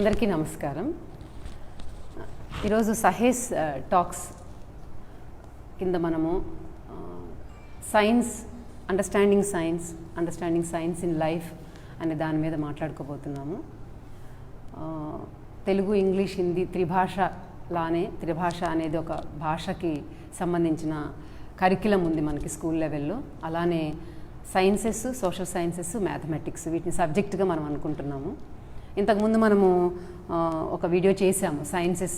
అందరికీ నమస్కారం. ఈరోజు సహేస్ టాక్స్ కింద మనము science, understanding science in life అనే దాని మీద మాట్లాడుకోబోతున్నాము. తెలుగు, ఇంగ్లీష్, హిందీ త్రిభాష అనేది ఒక భాషకి సంబంధించిన కరిక్యులం ఉంది మనకి స్కూల్ లెవెల్లో. అలానే సైన్సెస్, సోషల్ సైన్సెస్, మ్యాథమెటిక్స్ వీటిని సబ్జెక్టుగా మనం అనుకుంటున్నాము. ఇంతకుముందు మనము ఒక వీడియో చేసాము, సైన్సెస్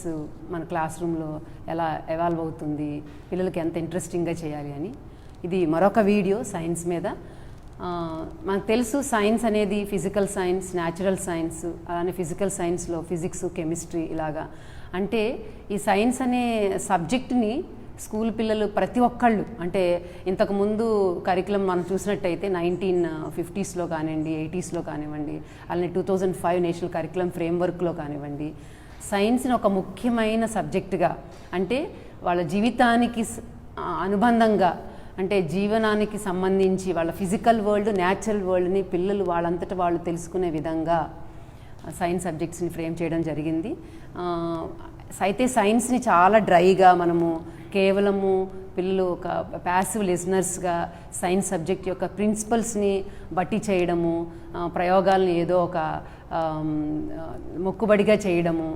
మన క్లాస్ రూమ్లో ఎలా ఎవాల్వ్ అవుతుంది, పిల్లలకి ఎంత ఇంట్రెస్టింగ్గా చేయాలి అని. ఇది మరొక వీడియో సైన్స్ మీద. మనకు తెలుసు సైన్స్ అనేది ఫిజికల్ సైన్స్, న్యాచురల్ సైన్స్, అలానే ఫిజికల్ సైన్స్లో ఫిజిక్స్, కెమిస్ట్రీ ఇలాగా. అంటే ఈ సైన్స్ అనే సబ్జెక్ట్ని స్కూల్ పిల్లలు ప్రతి ఒక్కళ్ళు, అంటే ఇంతకుముందు కరికులం మనం చూసినట్టయితే 1950s కానివ్వండి, 80s కానివ్వండి, అలానే 2005 నేషనల్ కరికులం ఫ్రేమ్వర్క్లో కానివ్వండి, సైన్స్ని ఒక ముఖ్యమైన సబ్జెక్టుగా, అంటే వాళ్ళ జీవితానికి అనుబంధంగా, అంటే జీవనానికి సంబంధించి వాళ్ళ ఫిజికల్ వరల్డ్, న్యాచురల్ వరల్డ్ని పిల్లలు వాళ్ళంతటా వాళ్ళు తెలుసుకునే విధంగా సైన్స్ సబ్జెక్ట్స్ని ఫ్రేమ్ చేయడం జరిగింది. అయితే సైన్స్ని చాలా డ్రైగా మనము కేవలము పిల్లలు ఒక ప్యాసివ్ లిజనర్స్గా సైన్స్ సబ్జెక్ట్ యొక్క ప్రిన్సిపల్స్ని బట్టి చేయడము, ప్రయోగాలను ఏదో ఒక మొక్కుబడిగా చేయడము,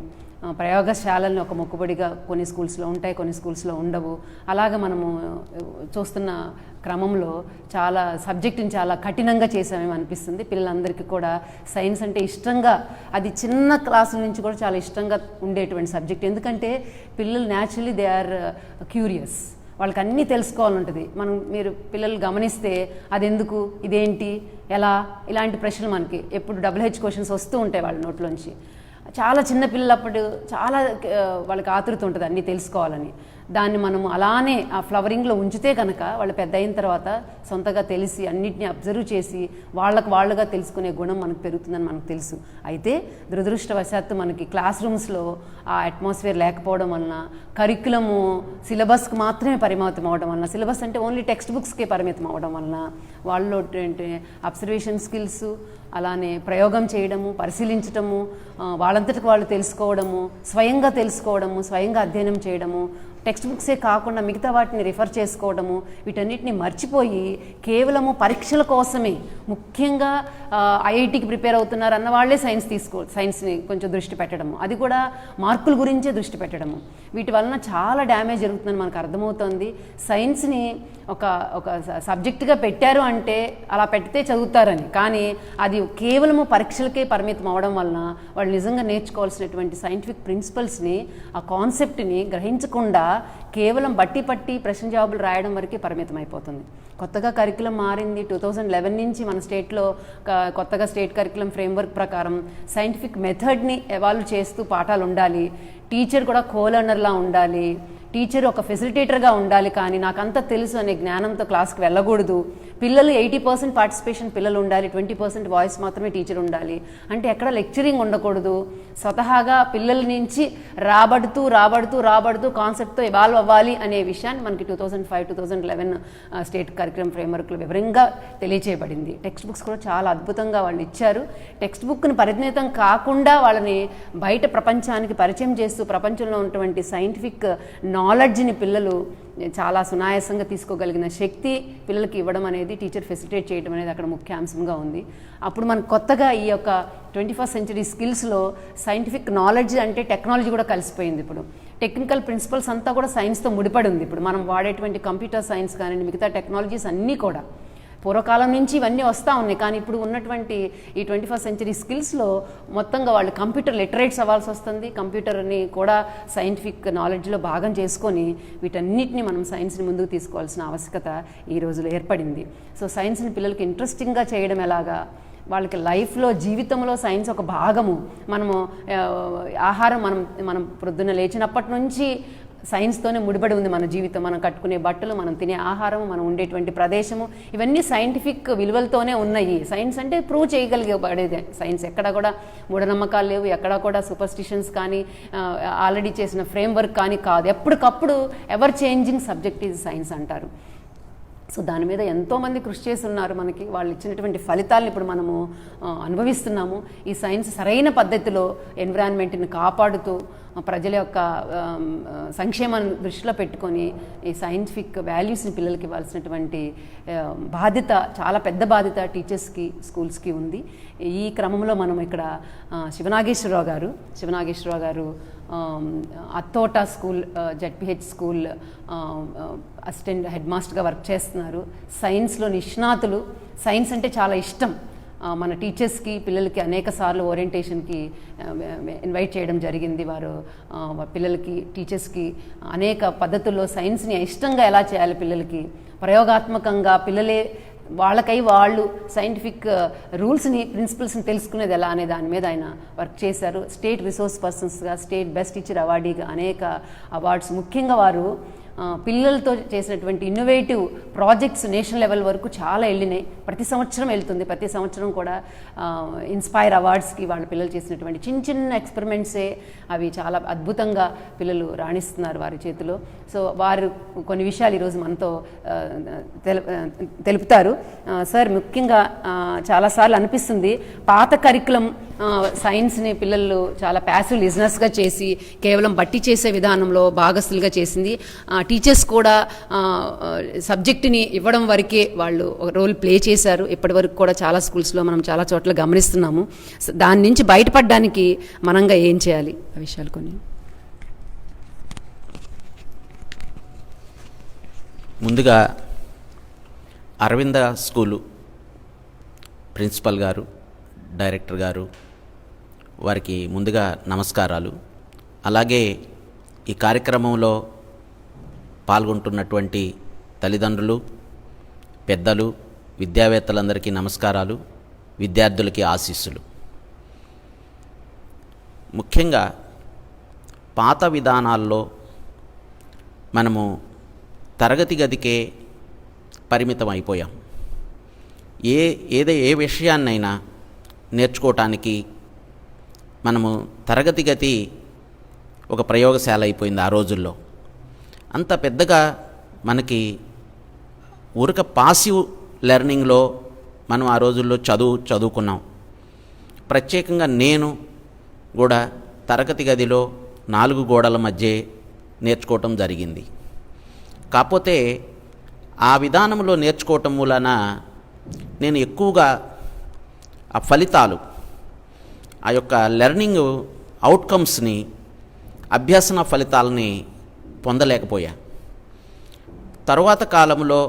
ప్రయోగశాలలను ఒక మొక్కుబడిగా కొన్ని స్కూల్స్లో ఉంటాయి, కొన్ని స్కూల్స్లో ఉండవు. అలాగ మనము చూస్తున్న క్రమంలో చాలా సబ్జెక్టుని చాలా కఠినంగా చేసామేమో అనిపిస్తుంది. పిల్లలందరికీ కూడా సైన్స్ అంటే ఇష్టంగా, అది చిన్న క్లాసుల నుంచి కూడా చాలా ఇష్టంగా ఉండేటువంటి సబ్జెక్ట్. ఎందుకంటే పిల్లలు న్యాచురలీ దే ఆర్ క్యూరియస్, వాళ్ళకి అన్నీ తెలుసుకోవాలంటుంది. మీరు పిల్లలు గమనిస్తే అది ఎందుకు, ఇదేంటి, ఎలా, ఇలాంటి ప్రశ్నలు మనకి ఎప్పుడు WH క్వశ్చన్స్ వస్తూ ఉంటాయి వాళ్ళ నోట్లోంచి. చాలా చిన్న పిల్లలప్పుడు చాలా వాళ్ళకి ఆతృత ఉంటుంది అన్నీ తెలుసుకోవాలని. దాన్ని మనము అలానే ఆ ఫ్లవరింగ్లో ఉంచితే కనుక వాళ్ళు పెద్ద అయిన తర్వాత సొంతగా తెలిసి అన్నిటినీ అబ్జర్వ్ చేసి వాళ్ళుగా తెలుసుకునే గుణం మనకు పెరుగుతుందని మనకు తెలుసు. అయితే దురదృష్టవశాత్తు మనకి క్లాస్ రూమ్స్లో ఆ అట్మాస్ఫియర్ లేకపోవడం వలన, కరిక్యులము సిలబస్కి మాత్రమే పరిమితం అవ్వడం వలన, సిలబస్ అంటే ఓన్లీ టెక్స్ట్ బుక్స్కే పరిమితం అవ్వడం వలన వాళ్ళు అబ్జర్వేషన్ స్కిల్స్, అలానే ప్రయోగం చేయడము, పరిశీలించడము, వాళ్ళంతటికి వాళ్ళు తెలుసుకోవడము, స్వయంగా తెలుసుకోవడము, స్వయంగా అధ్యయనం చేయడము, టెక్స్ట్ బుక్సే కాకుండా మిగతా వాటిని రిఫర్ చేసుకోవడము, వీటన్నిటిని మర్చిపోయి కేవలము పరీక్షల కోసమే, ముఖ్యంగా IITకి ప్రిపేర్ అవుతున్నారు అన్న వాళ్ళే సైన్స్ని కొంచెం దృష్టి పెట్టడము, అది కూడా మార్కుల గురించే దృష్టి పెట్టడము. వీటి వలన చాలా డ్యామేజ్ జరుగుతుందని మనకు అర్థమవుతుంది. సైన్స్ని ఒక సబ్జెక్టుగా పెట్టారు అంటే అలా పెడితే చదువుతారని, కానీ అది కేవలము పరీక్షలకే పరిమితం అవడం వలన వాళ్ళు నిజంగా నేర్చుకోవాల్సినటువంటి సైంటిఫిక్ ప్రిన్సిపల్స్ని, ఆ కాన్సెప్ట్ని గ్రహించకుండా కేవలం పట్టి ప్రశ్న జవాబులు రాయడం వరకే పరిమితం అయిపోతుంది. కొత్తగా కరికులం మారింది 2011 నుంచి. మన స్టేట్లో కొత్తగా స్టేట్ కరికులం ఫ్రేమ్వర్క్ ప్రకారం సైంటిఫిక్ మెథడ్ని ఎవాల్వ్ చేస్తూ పాఠాలు ఉండాలి. టీచర్ కూడా కో-లర్నర్లా ఉండాలి, టీచర్ ఒక ఫెసిలిటేటర్గా ఉండాలి, కానీ నాకంతా తెలుసు అనే జ్ఞానంతో క్లాస్కి వెళ్ళకూడదు. పిల్లలు 80% పార్టిసిపేషన్ పిల్లలు ఉండాలి, 20% వాయిస్ మాత్రమే టీచర్ ఉండాలి. అంటే ఎక్కడ లెక్చరింగ్ ఉండకూడదు. స్వతహాగా పిల్లల నుంచి రాబడుతూ కాన్సెప్ట్తో ఎవాల్వ్ అవ్వాలి అనే విషయాన్ని మనకి 2005-2011 స్టేట్ కరికులం ఫ్రేమ్వర్క్లో వివరంగా తెలియచేయబడింది. టెక్స్ట్ బుక్స్ కూడా చాలా అద్భుతంగా వాళ్ళు ఇచ్చారు. టెక్స్ట్ బుక్ని పరిమితం కాకుండా వాళ్ళని బయట ప్రపంచానికి పరిచయం చేస్తూ ప్రపంచంలో ఉన్నటువంటి సైంటిఫిక్ నాలెడ్జ్ని పిల్లలు చాలా సునాయాసంగా తీసుకోగలిగిన శక్తి పిల్లలకి ఇవ్వడం అనేది, టీచర్ ఫెసిలిటేట్ చేయడం అనేది అక్కడ ముఖ్య అంశంగా ఉంది. అప్పుడు మనకు కొత్తగా ఈ యొక్క 21st century స్కిల్స్లో సైంటిఫిక్ నాలెడ్జ్ అంటే టెక్నాలజీ కూడా కలిసిపోయింది. ఇప్పుడు టెక్నికల్ ప్రిన్సిపల్స్ అంతా కూడా సైన్స్తో ముడిపడి ఉంది. ఇప్పుడు మనం వాడేటువంటి కంప్యూటర్ సైన్స్ కానీ మిగతా టెక్నాలజీస్ అన్నీ కూడా పూర్వకాలం నుంచి ఇవన్నీ వస్తూ ఉన్నాయి. కానీ ఇప్పుడు ఉన్నటువంటి ఈ 21st century స్కిల్స్లో మొత్తంగా వాళ్ళు కంప్యూటర్ లిటరేట్స్ అవ్వాల్సి వస్తుంది. కంప్యూటర్ని కూడా సైంటిఫిక్ నాలెడ్జ్లో భాగం చేసుకొని వీటన్నిటిని మనం సైన్స్ని ముందుకు తీసుకోవాల్సిన ఆవశ్యకత ఈ రోజులో ఏర్పడింది. సో సైన్స్ని పిల్లలకి ఇంట్రెస్టింగ్గా చేయడం ఎలాగా, వాళ్ళకి లైఫ్లో, జీవితంలో సైన్స్ ఒక భాగము. మనము ఆహారం మనం ప్రొద్దున లేచినప్పటి నుంచి సైన్స్తోనే ముడిపడి ఉంది మన జీవితం. మనం కట్టుకునే బట్టలు, మనం తినే ఆహారం, మనం ఉండేటువంటి ప్రదేశము, ఇవన్నీ సైంటిఫిక్ విలువలతోనే ఉన్నాయి. సైన్స్ అంటే ప్రూవ్ చేయగలిగేదే సైన్స్. ఎక్కడ కూడా మూఢనమ్మకాలు లేవు, ఎక్కడ కూడా సూపర్స్టిషన్స్ కానీ ఆల్రెడీ చేసిన ఫ్రేమ్వర్క్ కానీ కాదు. ఎప్పటికప్పుడు ever changing subject is science అంటారు. సో దాని మీద ఎంతోమంది కృషి చేస్తున్నారు. మనకి వాళ్ళు ఇచ్చినటువంటి ఫలితాలను ఇప్పుడు మనము అనుభవిస్తున్నాము. ఈ సైన్స్ సరైన పద్ధతిలో ఎన్విరాన్మెంట్ని కాపాడుతూ ప్రజల యొక్క సంక్షేమాన్ని దృష్టిలో పెట్టుకొని ఈ సైంటిఫిక్ వాల్యూస్ని పిల్లలకి ఇవ్వాల్సినటువంటి బాధ్యత, చాలా పెద్ద బాధ్యత టీచర్స్కి, స్కూల్స్కి ఉంది. ఈ క్రమంలో మనం ఇక్కడ శివనాగేశ్వరరావు గారు Attota school, ZPH school assistant head మాస్టర్గా వర్క్ చేస్తున్నారు. సైన్స్లో నిష్ణాతులు. సైన్స్ అంటే చాలా ఇష్టం. మన టీచర్స్కి, పిల్లలకి అనేక సార్లు ఓరియంటేషన్కి ఇన్వైట్ చేయడం జరిగింది. వారు పిల్లలకి, టీచర్స్కి అనేక పద్ధతుల్లో సైన్స్ని ఇష్టంగా ఎలా చేయాలి, పిల్లలకి ప్రయోగాత్మకంగా పిల్లలే వాళ్ళకై వాళ్ళు సైంటిఫిక్ రూల్స్ని, ప్రిన్సిపల్స్ని తెలుసుకునేది ఎలా అనే దాని మీద ఆయన వర్క్ చేశారు. స్టేట్ రిసోర్స్ పర్సన్స్గా, స్టేట్ బెస్ట్ టీచర్ అవార్డీగా అనేక అవార్డ్స్. ముఖ్యంగా వారు పిల్లలతో చేసినటువంటి ఇన్నోవేటివ్ ప్రాజెక్ట్స్ నేషనల్ లెవెల్ వరకు చాలా వెళ్ళినాయి. ప్రతి సంవత్సరం వెళ్తుంది. ప్రతి సంవత్సరం కూడా ఇన్స్పైర్ అవార్డ్స్కి వాళ్ళ పిల్లలు చేసినటువంటి చిన్న చిన్న ఎక్స్పెరిమెంట్సే అవి చాలా అద్భుతంగా పిల్లలు రాణిస్తున్నారు వారి చేతిలో. సో వారు కొన్ని విషయాలు ఈరోజు మనతో తెలుపుతారు. సార్, ముఖ్యంగా చాలాసార్లు అనిపిస్తుంది పాత కరికులం సైన్స్ని పిల్లలు చాలా ప్యాసివ్ లిజనర్స్గా చేసి కేవలం బట్టి చేసే విధానంలో భాగస్తులుగా చేసింది. టీచర్స్ కూడా సబ్జెక్టుని ఇవ్వడం వరకే వాళ్ళు ఒక రోల్ ప్లే చేశారు. ఇప్పటి వరకు కూడా చాలా స్కూల్స్లో మనం చాలా చోట్ల గమనిస్తున్నాము. దాని నుంచి బయటపడడానికి మనంగా ఏం చేయాలి, ఆ విషయాలు కొన్ని. ముందుగా అరవింద స్కూలు ప్రిన్సిపల్ గారు, డైరెక్టర్ గారు, వారికి ముందుగా నమస్కారాలు. అలాగే ఈ కార్యక్రమంలో పాల్గొంటున్నటువంటి తల్లిదండ్రులు, పెద్దలు, విద్యావేత్తలందరికీ నమస్కారాలు, విద్యార్థులకి ఆశీస్సులు. ముఖ్యంగా పాత విధానాల్లో మనము తరగతి గదికే పరిమితం అయిపోయాం. ఏ విషయాన్నైనా నేర్చుకోవటానికి మనము తరగతి గది ఒక ప్రయోగశాల అయిపోయింది ఆ రోజుల్లో. అంత పెద్దగా మనకి ఊరిక పాసివ్ లెర్నింగ్లో మనం ఆ రోజుల్లో చదువుకున్నాం. ప్రత్యేకంగా నేను కూడా తరగతి గదిలో 4 గోడల మధ్య నేర్చుకోవటం జరిగింది. కాకపోతే ఆ విధానంలో నేర్చుకోవటం వలన నేను ఎక్కువగా ఆ ఫలితాలు, ఆ యొక్క లెర్నింగ్ అవుట్కమ్స్ని, అభ్యసన ఫలితాలని పొందలేకపోయా. తరువాత కాలంలో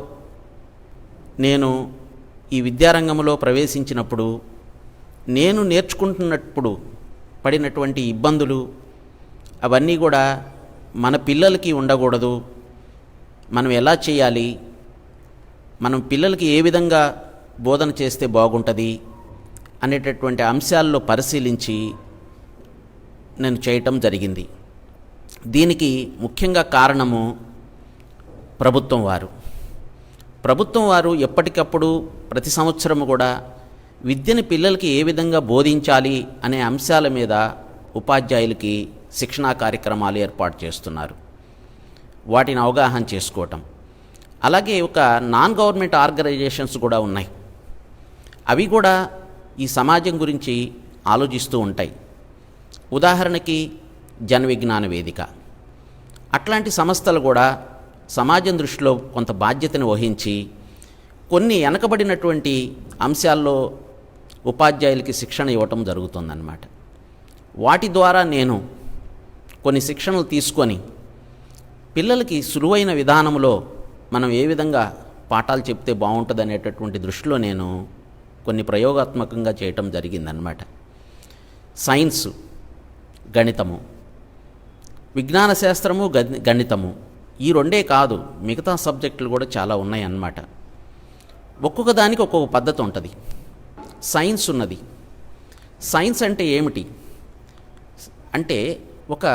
నేను ఈ విద్యారంగంలో ప్రవేశించినప్పుడు నేను నేర్చుకుంటున్నప్పుడు పడినటువంటి ఇబ్బందులు అవన్నీ కూడా మన పిల్లలకి ఉండకూడదు. మనం ఎలా చేయాలి, మనం పిల్లలకి ఏ విధంగా బోధన చేస్తే బాగుంటుంది అనేటటువంటి అంశాల్లో పరిశీలించి నేను చేయటం జరిగింది. దీనికి ముఖ్యంగా కారణము ప్రభుత్వం వారు ఎప్పటికప్పుడు ప్రతి సంవత్సరము కూడా విద్యని పిల్లలకి ఏ విధంగా బోధించాలి అనే అంశాల మీద ఉపాధ్యాయులకి శిక్షణా కార్యక్రమాలు ఏర్పాటు చేస్తున్నారు. వాటిని అవగాహన చేసుకోవటం. అలాగే ఒక నాన్ గవర్నమెంట్ ఆర్గనైజేషన్స్ కూడా ఉన్నాయి. అవి కూడా ఈ సమాజం గురించి ఆలోచిస్తూ ఉంటాయి. ఉదాహరణకి జన విజ్ఞాన వేదిక, అట్లాంటి సంస్థలు కూడా సమాజం దృష్టిలో కొంత బాధ్యతను వహించి కొన్ని వెనకబడినటువంటి అంశాల్లో ఉపాధ్యాయులకి శిక్షణ ఇవ్వటం జరుగుతుందన్నమాట. వాటి ద్వారా నేను కొన్ని శిక్షణలు తీసుకొని పిల్లలకి సులువైన విధానంలో మనం ఏ విధంగా పాఠాలు చెప్తే బాగుంటుంది అనేటటువంటి దృష్టిలో నేను కొన్ని ప్రయోగాత్మకంగా చేయటం జరిగిందనమాట. సైన్సు, గణితము, విజ్ఞాన శాస్త్రము, గణితము, ఈ రెండే కాదు, మిగతా సబ్జెక్టులు కూడా చాలా ఉన్నాయి అన్నమాట. ఒక్కొక్క దానికి ఒక్కొక్క పద్ధతి ఉంటుంది. సైన్స్ ఉన్నది. సైన్స్ అంటే ఏమిటి అంటే ఒక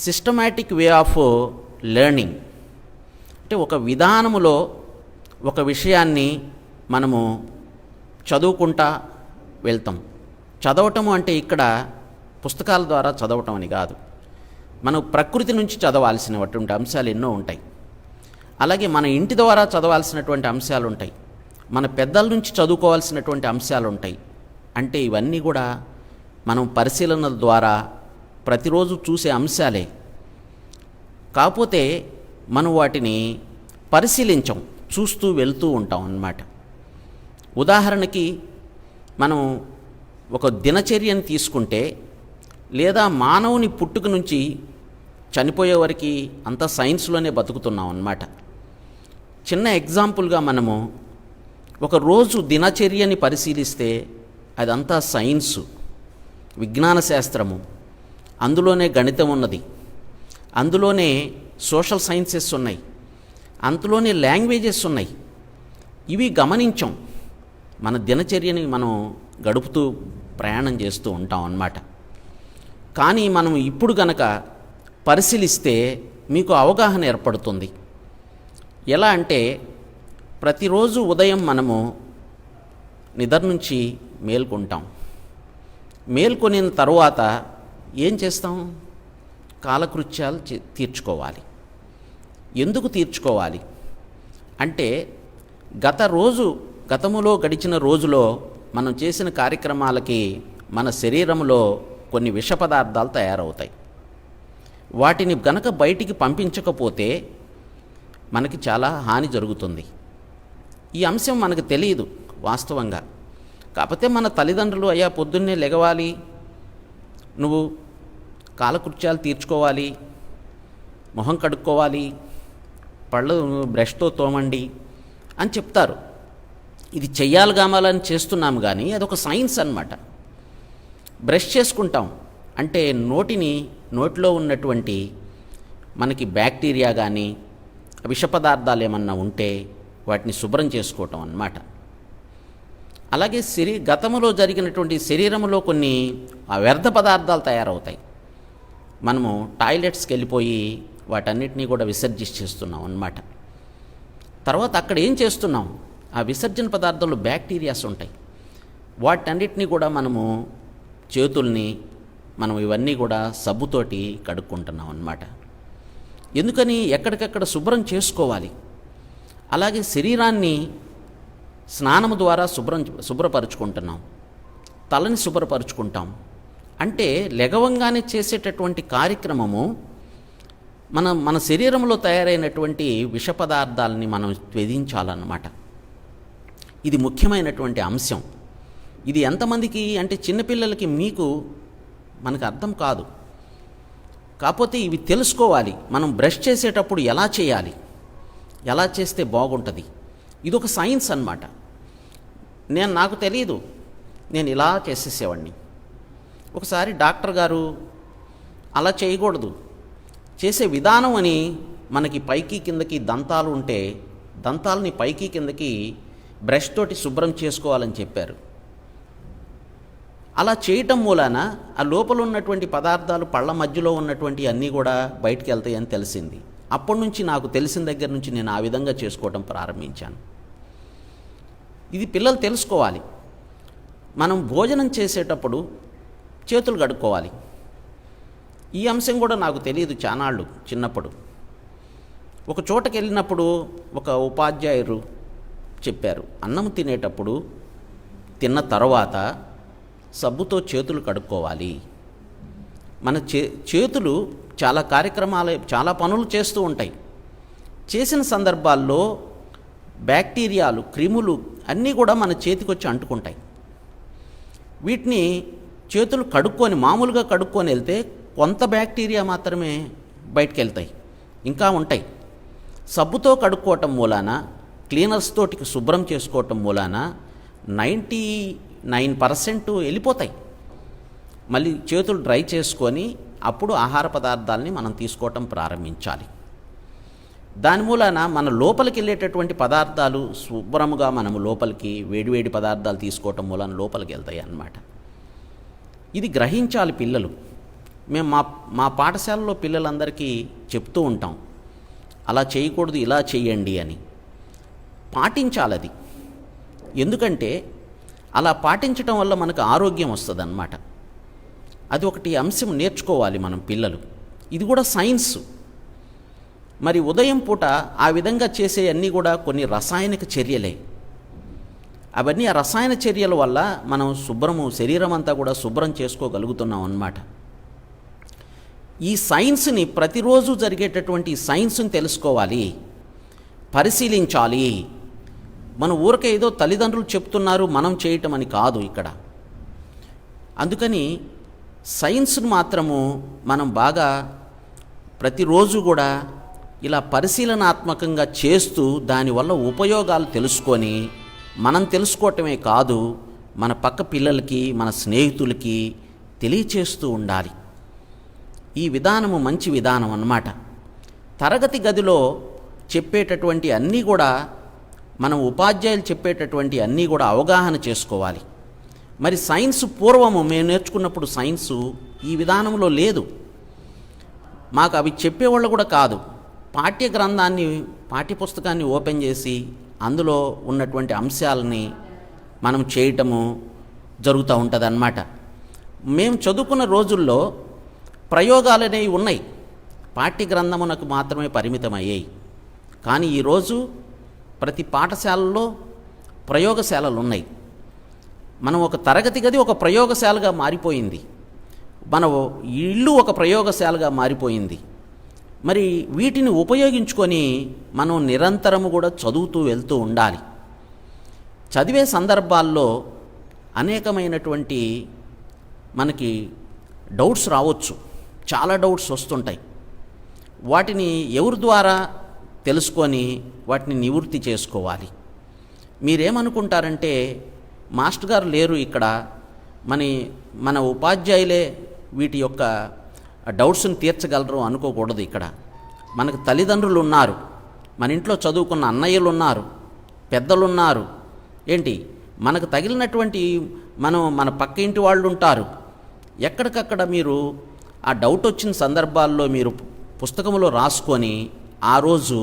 సిస్టమాటిక్ వే ఆఫ్ లెర్నింగ్. అంటే ఒక విధానములో ఒక విషయాన్ని మనము చదువుకుంటా వెళ్తాం. చదవటము అంటే ఇక్కడ పుస్తకాల ద్వారా చదవటం అని కాదు. మనం ప్రకృతి నుంచి చదవాల్సినటువంటి అంశాలు ఎన్నో ఉంటాయి. అలాగే మన ఇంటి ద్వారా చదవాల్సినటువంటి అంశాలు ఉంటాయి, మన పెద్దల నుంచి చదువుకోవాల్సినటువంటి అంశాలు ఉంటాయి. అంటే ఇవన్నీ కూడా మనం పరిశీలనల ద్వారా ప్రతిరోజు చూసే అంశాలే. కాకపోతే మనం వాటిని పరిశీలించం, చూస్తూ వెళ్తూ ఉంటాం అన్నమాట. ఉదాహరణకి మనం ఒక దినచర్యను తీసుకుంటే, లేదా మానవుని పుట్టుక నుంచి చనిపోయే వరకు అంతా సైన్స్లోనే బతుకుతున్నాం అన్నమాట. చిన్న ఎగ్జాంపుల్గా మనము ఒక రోజు దినచర్యని పరిశీలిస్తే అదంతా సైన్సు, విజ్ఞాన శాస్త్రము, అందులోనే గణితం ఉన్నది, అందులోనే సోషల్ సైన్సెస్ ఉన్నాయి, అందులోనే లాంగ్వేజెస్ ఉన్నాయి. ఇవి గమనించాం, మన దినచర్యని మనం గడుపుతూ ప్రయాణం చేస్తూ ఉంటాం అన్నమాట. కానీ మనం ఇప్పుడు గనక పరిశీలిస్తే మీకు అవగాహన ఏర్పడుతుంది. ఎలా అంటే, ప్రతిరోజు ఉదయం మనము నిద్ర నుంచి మేల్కొంటాం. మేల్కొనిన తరువాత ఏం చేస్తాం? కాలకృత్యాలు తీర్చుకోవాలి. ఎందుకు తీర్చుకోవాలి అంటే, గతములో గడిచిన రోజులో మనం చేసిన కార్యక్రమాలకి మన శరీరంలో కొన్ని విష పదార్థాలు తయారవుతాయి. వాటిని గనక బయటికి పంపించకపోతే మనకి చాలా హాని జరుగుతుంది. ఈ అంశం మనకు తెలియదు వాస్తవంగా. కాకపోతే మన తల్లిదండ్రులు, అయ్యా పొద్దున్నే లెగవాలి, నువ్వు కాలకృత్యాలు తీర్చుకోవాలి, మొహం కడుక్కోవాలి, పళ్ళు బ్రష్తో తోమండి అని చెప్తారు. ఇది చెయ్యాలి కావాలని చేస్తున్నాము, కానీ అదొక సైన్స్ అన్నమాట. బ్రష్ చేసుకుంటాం అంటే నోటిలో ఉన్నటువంటి మనకి బ్యాక్టీరియా కానీ విష పదార్థాలు ఏమన్నా ఉంటే వాటిని శుభ్రం చేసుకోవటం అన్నమాట. అలాగే గతంలో జరిగినటువంటి శరీరంలో కొన్ని వ్యర్థ పదార్థాలు తయారవుతాయి. మనము టాయిలెట్స్కి వెళ్ళిపోయి వాటన్నిటినీ కూడా విసర్జిస్తున్నాం అన్నమాట. తర్వాత అక్కడ ఏం చేస్తున్నాం? ఆ విసర్జన పదార్థంలో బ్యాక్టీరియాస్ ఉంటాయి. వాటన్నిటినీ కూడా మనము చేతుల్ని ఇవన్నీ కూడా సబ్బుతోటి కడుక్కుంటున్నాం అన్నమాట. ఎందుకని? ఎక్కడికక్కడ శుభ్రం చేసుకోవాలి. అలాగే శరీరాన్ని స్నానము ద్వారా శుభ్రపరుచుకుంటున్నాం, తలని శుభ్రపరుచుకుంటాం. అంటే లెగవంగానే చేసేటటువంటి కార్యక్రమము మన శరీరంలో తయారైనటువంటి విష పదార్థాలని మనం త్యజించాలన్నమాట. ఇది ముఖ్యమైనటువంటి అంశం. ఇది ఎంతమందికి అంటే చిన్నపిల్లలకి మనకు అర్థం కాదు. కాకపోతే ఇవి తెలుసుకోవాలి. మనం బ్రష్ చేసేటప్పుడు ఎలా చేయాలి, ఎలా చేస్తే బాగుంటుంది, ఇదొక సైన్స్ అన్నమాట. నాకు తెలియదు, నేను ఇలా చేసేసేవాడిని. ఒకసారి డాక్టర్ గారు అలా చేయకూడదు, చేసే విధానం అని మనకి పైకి కిందకి దంతాలు ఉంటే దంతాలని పైకి కిందకి బ్రష్ తోటి శుభ్రం చేసుకోవాలని చెప్పారు. అలా చేయటం మూలాన ఆ లోపల ఉన్నటువంటి పదార్థాలు పళ్ళ మధ్యలో ఉన్నటువంటి అన్నీ కూడా బయటికి వెళ్తాయని తెలిసింది. అప్పటి నుంచి నాకు తెలిసిన దగ్గర నుంచి నేను ఆ విధంగా చేసుకోవటం ప్రారంభించాను. ఇది పిల్లలు తెలుసుకోవాలి. మనం భోజనం చేసేటప్పుడు చేతులు కడుక్కోవాలి. ఈ అంశం కూడా నాకు తెలియదు చానాళ్ళు చిన్నప్పుడు. ఒక చోటకి వెళ్ళినప్పుడు ఒక ఉపాధ్యాయులు చెప్పారు, అన్నం తినేటప్పుడు తిన్న తర్వాత సబ్బుతో చేతులు కడుక్కోవాలి. మన చేతులు చాలా పనులు చేస్తూ ఉంటాయి. చేసిన సందర్భాల్లో బ్యాక్టీరియాలు, క్రిములు అన్నీ కూడా మన చేతికి వచ్చి అంటుకుంటాయి. వీటిని చేతులు మామూలుగా కడుక్కొని వెళ్తే కొంత బ్యాక్టీరియా మాత్రమే బయటికి వెళ్తాయి, ఇంకా ఉంటాయి. సబ్బుతో కడుక్కోవటం మూలాన, క్లీనర్స్ తోటికి శుభ్రం చేసుకోవటం మూలాన 99% వెళ్ళిపోతాయి. మళ్ళీ చేతులు డ్రై చేసుకొని అప్పుడు ఆహార పదార్థాలని మనం తీసుకోవటం ప్రారంభించాలి. దాని మూలాన మన లోపలికి వెళ్ళేటటువంటి పదార్థాలు శుభ్రముగా మనము లోపలికి వేడివేడి పదార్థాలు తీసుకోవటం మూలాన లోపలికి వెళ్తాయి అన్నమాట. ఇది గ్రహించాలి పిల్లలు. మేము మా పాఠశాలలో పిల్లలందరికీ చెప్తూ ఉంటాం, అలా చేయకూడదు, ఇలా చేయండి అని. పాటించాలి అది. ఎందుకంటే అలా పాటించటం వల్ల మనకు ఆరోగ్యం వస్తుంది అన్నమాట. అది ఒకటి అంశం నేర్చుకోవాలి మనం పిల్లలు. ఇది కూడా సైన్స్. మరి ఉదయం పూట ఆ విధంగా చేసే అన్నీ కూడా కొన్ని రసాయనిక చర్యలే. అవన్నీ ఆ రసాయన చర్యల వల్ల మనం శరీరం అంతా కూడా శుభ్రం చేసుకోగలుగుతున్నాం అన్నమాట. ఈ సైన్స్ని, ప్రతిరోజు జరిగేటటువంటి సైన్స్ని తెలుసుకోవాలి, పరిశీలించాలి. మన ఊరికే ఏదో తల్లిదండ్రులు చెప్తున్నారు మనం చేయటం అని కాదు ఇక్కడ. అందుకని సైన్స్ను మాత్రము మనం బాగా ప్రతిరోజు కూడా ఇలా పరిశీలనాత్మకంగా చేస్తూ దానివల్ల ఉపయోగాలు తెలుసుకొని మనం తెలుసుకోవటమే కాదు, మన పక్క పిల్లలకి, మన స్నేహితులకి తెలియచేస్తూ ఉండాలి. ఈ విధానము మంచి విధానం అన్నమాట. తరగతి గదిలో చెప్పేటటువంటి అన్నీ కూడా, మనం ఉపాధ్యాయులు చెప్పేటటువంటి అన్నీ కూడా అవగాహన చేసుకోవాలి. మరి సైన్స్ పూర్వము మేము నేర్చుకున్నప్పుడు సైన్సు ఈ విధానంలో లేదు. మాకు అవి చెప్పేవాళ్ళు కూడా కాదు. పాఠ్యపుస్తకాన్ని ఓపెన్ చేసి అందులో ఉన్నటువంటి అంశాలని మనం చేయటము జరుగుతూ ఉంటుంది అన్నమాట. మేము చదువుకున్న రోజుల్లో ప్రయోగాలు అనేవి ఉన్నాయి, పాఠ్య గ్రంథమునకు మాత్రమే పరిమితమయ్యాయి. కానీ ఈరోజు ప్రతి పాఠశాలలో ప్రయోగశాలలు ఉన్నాయి. మనం ఒక తరగతి గది ఒక ప్రయోగశాలగా మారిపోయింది, మన ఇల్లు ఒక ప్రయోగశాలగా మారిపోయింది. మరి వీటిని ఉపయోగించుకొని మనం నిరంతరము కూడా చదువుతూ వెళ్తూ ఉండాలి. చదివే సందర్భాల్లో అనేకమైనటువంటి మనకి డౌట్స్ రావచ్చు, చాలా డౌట్స్ వస్తుంటాయి. వాటిని ఎవరి ద్వారా తెలుసుకొని వాటిని నివృత్తి చేసుకోవాలి. మీరేమనుకుంటారంటే మాస్టర్ గారు లేరు ఇక్కడ, మన ఉపాధ్యాయులే వీటి యొక్క డౌట్స్ని తీర్చగలరు అనుకోకూడదు. ఇక్కడ మనకు తల్లిదండ్రులు ఉన్నారు, మన ఇంట్లో చదువుకున్న అన్నయ్యలు ఉన్నారు, పెద్దలున్నారు, మనకు తగిలినటువంటి మన పక్క ఇంటి వాళ్ళు ఉంటారు. ఎక్కడికక్కడ మీరు ఆ డౌట్ వచ్చిన సందర్భాల్లో మీరు పుస్తకంలో రాసుకొని ఆ రోజు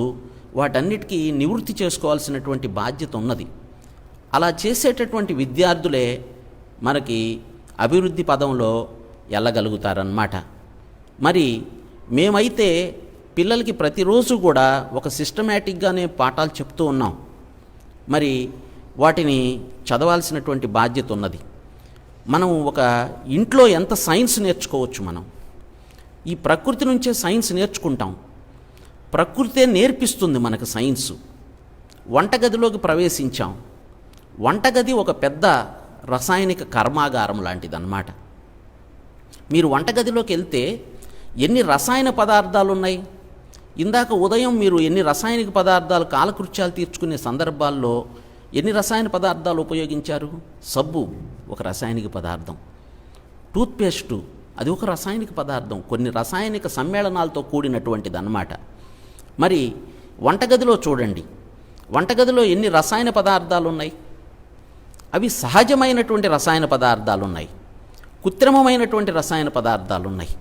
వాటన్నిటికీ నివృత్తి చేసుకోవాల్సినటువంటి బాధ్యత ఉన్నది. అలా చేసేటటువంటి విద్యార్థులే మనకి అభివృద్ధి పదంలో వెళ్ళగలుగుతారన్నమాట. మరి మేమైతే పిల్లలకి ప్రతిరోజు కూడా ఒక సిస్టమేటిక్గానే పాఠాలు చెప్తూ ఉన్నాం. మరి వాటిని చదవాల్సినటువంటి బాధ్యత ఉన్నది. మనం ఒక ఇంట్లో ఎంత సైన్స్ నేర్చుకోవచ్చు. మనం ఈ ప్రకృతి నుంచే సైన్స్ నేర్చుకుంటాం, ప్రకృతే నేర్పిస్తుంది మనకు సైన్సు. వంటగదిలోకి ప్రవేశించాం, వంటగది ఒక పెద్ద రసాయనిక కర్మాగారం లాంటిదన్నమాట. మీరు వంటగదిలోకి వెళ్తే ఎన్ని రసాయన పదార్థాలు ఉన్నాయి. ఇందాక ఉదయం మీరు ఎన్ని రసాయనిక పదార్థాలు, కాలకృత్యాలు తీర్చుకునే సందర్భాల్లో ఎన్ని రసాయన పదార్థాలు ఉపయోగించారు. సబ్బు ఒక రసాయనిక పదార్థం, టూత్పేస్టు అది ఒక రసాయనిక పదార్థం, కొన్ని రసాయనిక సమ్మేళనాలతో కూడినటువంటిది అన్నమాట. మరి వంటగదిలో చూడండి, వంటగదిలో ఎన్ని రసాయన పదార్థాలు ఉన్నాయి. అవి సహజమైనటువంటి రసాయన పదార్థాలు ఉన్నాయి, కృత్రిమమైనటువంటి రసాయన పదార్థాలు ఉన్నాయి.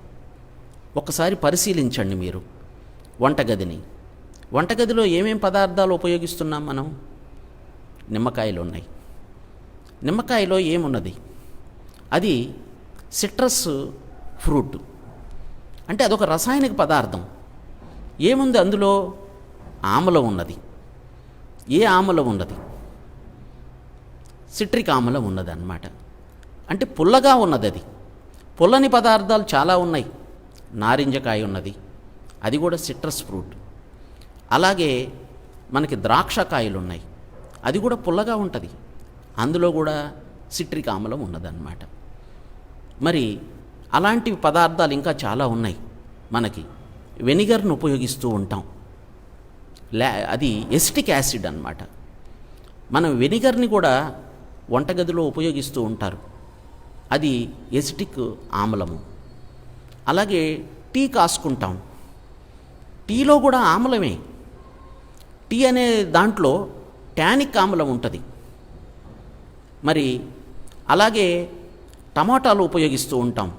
ఒకసారి పరిశీలించండి మీరు వంటగదిని. వంటగదిలో ఏమేం పదార్థాలు ఉపయోగిస్తున్నాం మనం. నిమ్మకాయలు ఉన్నాయి, నిమ్మకాయలో ఏమున్నది, అది సిట్రస్ ఫ్రూట్, అంటే అదొక రసాయనిక పదార్థం. ఏముంది అందులో, ఆమ్లం ఉన్నది. ఏ ఆమ్లం ఉన్నది, సిట్రిక్ ఆమ్లం ఉన్నది అన్నమాట. అంటే పుల్లగా ఉన్నది. అది పుల్లని పదార్థాలు చాలా ఉన్నాయి. నారింజకాయ ఉన్నది, అది కూడా సిట్రస్ ఫ్రూట్. అలాగే మనకి ద్రాక్షకాయలు ఉన్నాయి, అది కూడా పుల్లగా ఉంటుంది, అందులో కూడా సిట్రిక్ ఆమ్లం ఉన్నదన్నమాట. మరి అలాంటి పదార్థాలు ఇంకా చాలా ఉన్నాయి. మనకి వెనిగర్ను ఉపయోగిస్తూ ఉంటాం, అది ఎసిటిక్ యాసిడ్ అన్నమాట. మనం వెనిగర్ని కూడా వంటగదిలో ఉపయోగిస్తూ ఉంటారు, అది ఎసిటిక్ ఆమ్లము. అలాగే టీ కాసుకుంటాం, టీలో కూడా ఆమ్లమే. టీ అనే దాంట్లో టానిక్ ఆమ్లం ఉంటుంది. మరి అలాగే టమాటాలు ఉపయోగిస్తూ ఉంటాం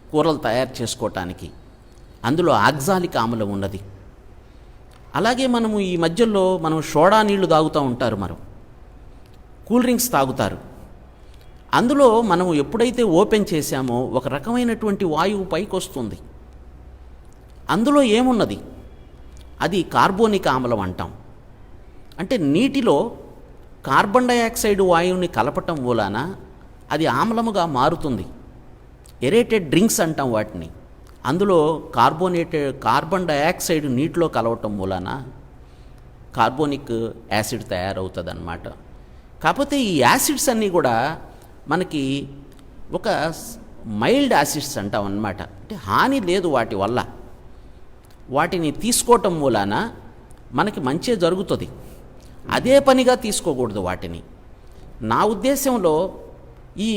కూరలు తయారు చేసుకోవటానికి, అందులో ఆక్సాలిక్ ఆమ్లం ఉన్నది. అలాగే మనము ఈ మధ్యలో సోడా నీళ్లు తాగుతూ ఉంటారు, కూల్ డ్రింక్స్ తాగుతారు. అందులో మనం ఎప్పుడైతే ఓపెన్ చేశామో ఒక రకమైనటువంటి వాయువు పైకి వస్తుంది. అందులో ఏమున్నది, అది కార్బోనిక్ ఆమ్లం అంటాం. అంటే నీటిలో కార్బన్ డయాక్సైడ్ వాయువుని కలపటం మూలాన అది ఆమ్లముగా మారుతుంది. ఎరేటెడ్ డ్రింక్స్ అంటాం వాటిని. అందులో కార్బన్ డయాక్సైడ్ నీటిలో కలవటం మూలాన కార్బోనిక్ యాసిడ్ తయారవుతుంది అన్నమాట. కాకపోతే ఈ యాసిడ్స్ అన్నీ కూడా మనకి ఒక మైల్డ్ యాసిడ్స్ అంటాం అన్నమాట. అంటే హాని లేదు వాటి వల్ల. వాటిని తీసుకోవటం మూలాన మనకి మంచే జరుగుతుంది. అదే పనిగా తీసుకోకూడదు వాటిని. నా ఉద్దేశంలో ఈ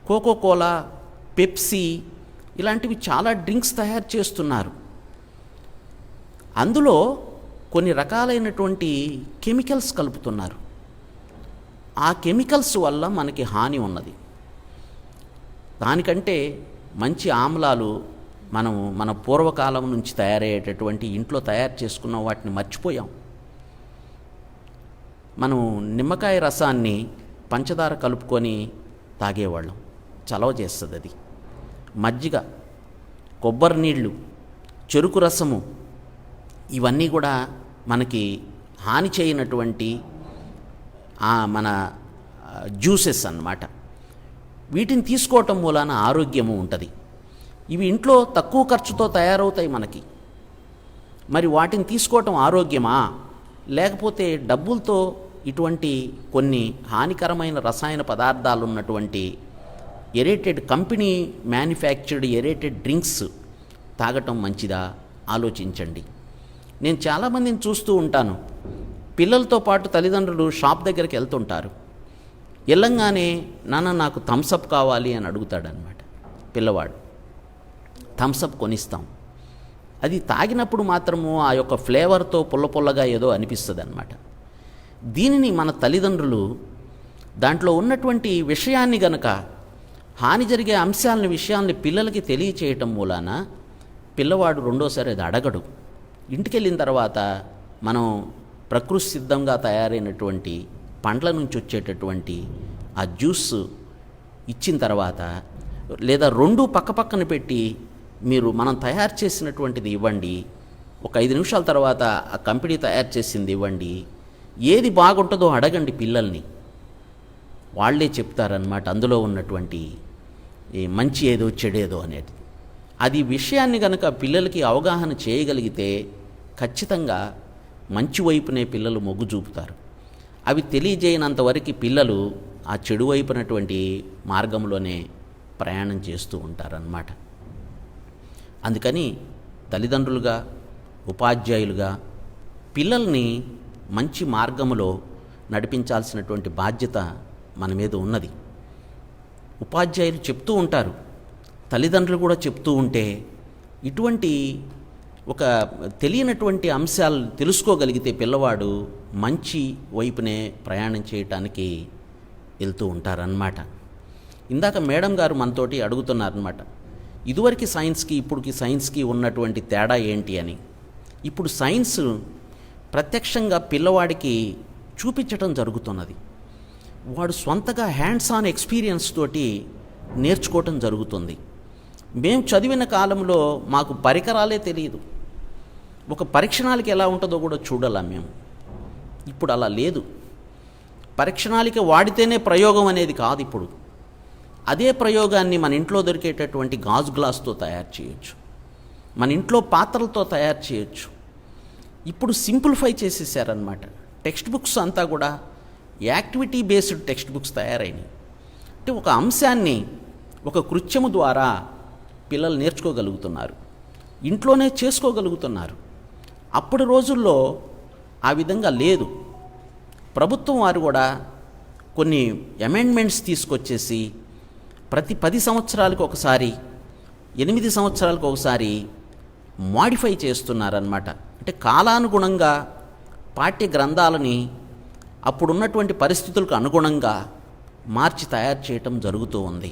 కోకోకోలా, పెప్సీ ఇలాంటివి చాలా డ్రింక్స్ తయారు చేస్తున్నారు. అందులో కొన్ని రకాలైనటువంటి కెమికల్స్ కలుపుతున్నారు. ఆ కెమికల్స్ వల్ల మనకి హాని ఉన్నది. దానికంటే మంచి ఆమ్లాలు మన పూర్వకాలం నుంచి తయారయ్యేటటువంటి ఇంట్లో తయారు చేసుకున్న వాటిని మర్చిపోయాం. మనం నిమ్మకాయ రసాన్ని పంచదార కలుపుకొని తాగేవాళ్ళం, చలవ చేస్తుంది అది. మజ్జిగ, కొబ్బరి నీళ్ళు, చెరుకు రసము ఇవన్నీ కూడా మనకి హాని చేయనటువంటి మన జ్యూసెస్ అన్నమాట. వీటిని తీసుకోవటం మూలాన ఆరోగ్యము ఉంటుంది. ఇవి ఇంట్లో తక్కువ ఖర్చుతో తయారవుతాయి మనకి. మరి వాటిని తీసుకోవటం ఆరోగ్యమా, లేకపోతే డబ్బులతో ఇటువంటి కొన్ని హానికరమైన రసాయన పదార్థాలు ఉన్నటువంటి aerated company manufactured aerated drinks తాగటం మంచిదా ఆలోచించండి. నేను చాలామందిని చూస్తూ ఉంటాను. పిల్లలతో పాటు తల్లిదండ్రులు షాప్ దగ్గరికి వెళ్తుంటారు. వెళ్ళంగానే నాన్న నాకు థమ్సప్ కావాలి అని అడుగుతాడనమాట పిల్లవాడు. థమ్సప్ కొనిస్తాం. అది తాగినప్పుడు మాత్రము ఆ యొక్క ఫ్లేవర్తో పుల్ల పుల్లగా ఏదో అనిపిస్తుంది అన్నమాట. దీనిని మన తల్లిదండ్రులు దాంట్లో ఉన్నటువంటి విషయాన్ని గనక, హాని జరిగే విషయాల్ని పిల్లలకి తెలియచేయటం మూలాన పిల్లవాడు రెండోసారి అది అడగడు. ఇంటికెళ్ళిన తర్వాత మనం ప్రకృతి సిద్ధంగా తయారైనటువంటి పండ్ల నుంచి వచ్చేటటువంటి ఆ జ్యూస్ ఇచ్చిన తర్వాత, లేదా రెండు పక్కపక్కన పెట్టి మనం తయారు చేసినటువంటిది ఇవ్వండి, ఒక 5 నిమిషాల తర్వాత ఆ కంపెనీ తయారు చేసింది ఇవ్వండి, ఏది బాగుంటుందో అడగండి పిల్లల్ని. వాళ్ళే చెప్తారనమాట అందులో ఉన్నటువంటి మంచి ఏదో చెడేదో అనేది. అది విషయాన్ని కనుక పిల్లలకి అవగాహన చేయగలిగితే ఖచ్చితంగా మంచి వైపునే పిల్లలు మొగ్గు చూపుతారు. అవి తెలియజేయనంత వరకు పిల్లలు ఆ చెడు వైపునటువంటి మార్గంలోనే ప్రయాణం చేస్తూ ఉంటారన్నమాట. అందుకని తల్లిదండ్రులుగా, ఉపాధ్యాయులుగా పిల్లల్ని మంచి మార్గములో నడిపించాల్సినటువంటి బాధ్యత మన మీద ఉన్నది. ఉపాధ్యాయులు చెప్తూ ఉంటారు, తల్లిదండ్రులు కూడా చెప్తూ ఉంటే ఇటువంటి ఒక తెలియనటువంటి అంశాలు తెలుసుకోగలిగితే పిల్లవాడు మంచి వైపునే ప్రయాణం చేయటానికి వెళ్తూ ఉంటారన్నమాట. ఇందాక మేడం గారు మనతోటి అడుగుతున్నారన్నమాట, ఇదివరకు సైన్స్కి ఇప్పుడుకి సైన్స్కి ఉన్నటువంటి తేడా ఏంటి అని. ఇప్పుడు సైన్స్ ప్రత్యక్షంగా పిల్లవాడికి చూపించటం జరుగుతున్నది. వాడు సొంతగా హ్యాండ్స్ ఆన్ ఎక్స్పీరియన్స్ తోటి నేర్చుకోవటం జరుగుతుంది. మేము చదివిన కాలంలో మాకు పరికరాలే తెలియదు. ఒక పరీక్షణాలకి ఎలా ఉంటుందో కూడా చూడాలి మేము. ఇప్పుడు అలా లేదు. పరీక్షణాలకి వాడితేనే ప్రయోగం అనేది కాదు. ఇప్పుడు అదే ప్రయోగాన్ని మన ఇంట్లో దొరికేటటువంటి గాజు గ్లాస్తో తయారు చేయొచ్చు, మన ఇంట్లో పాత్రలతో తయారు చేయొచ్చు. ఇప్పుడు సింప్లిఫై చేసేసారనమాట. టెక్స్ట్ బుక్స్ అంతా కూడా యాక్టివిటీ బేస్డ్ టెక్స్ట్ బుక్స్ తయారైనాయి. అంటే ఒక అంశాన్ని ఒక కృత్యము ద్వారా పిల్లలు నేర్చుకోగలుగుతున్నారు, ఇంట్లోనే చేసుకోగలుగుతున్నారు. అప్పటి రోజుల్లో ఆ విధంగా లేదు. ప్రభుత్వం వారు కూడా కొన్ని అమెండ్మెంట్స్ తీసుకొచ్చేసి ప్రతి 10 సంవత్సరాలకు ఒకసారి, 8 సంవత్సరాలకు ఒకసారి మాడిఫై చేస్తున్నారన్నమాట. అంటే కాలానుగుణంగా పాఠ్య గ్రంథాలని అప్పుడున్నటువంటి పరిస్థితులకు అనుగుణంగా మార్చి తయారు చేయటం జరుగుతూ ఉంది.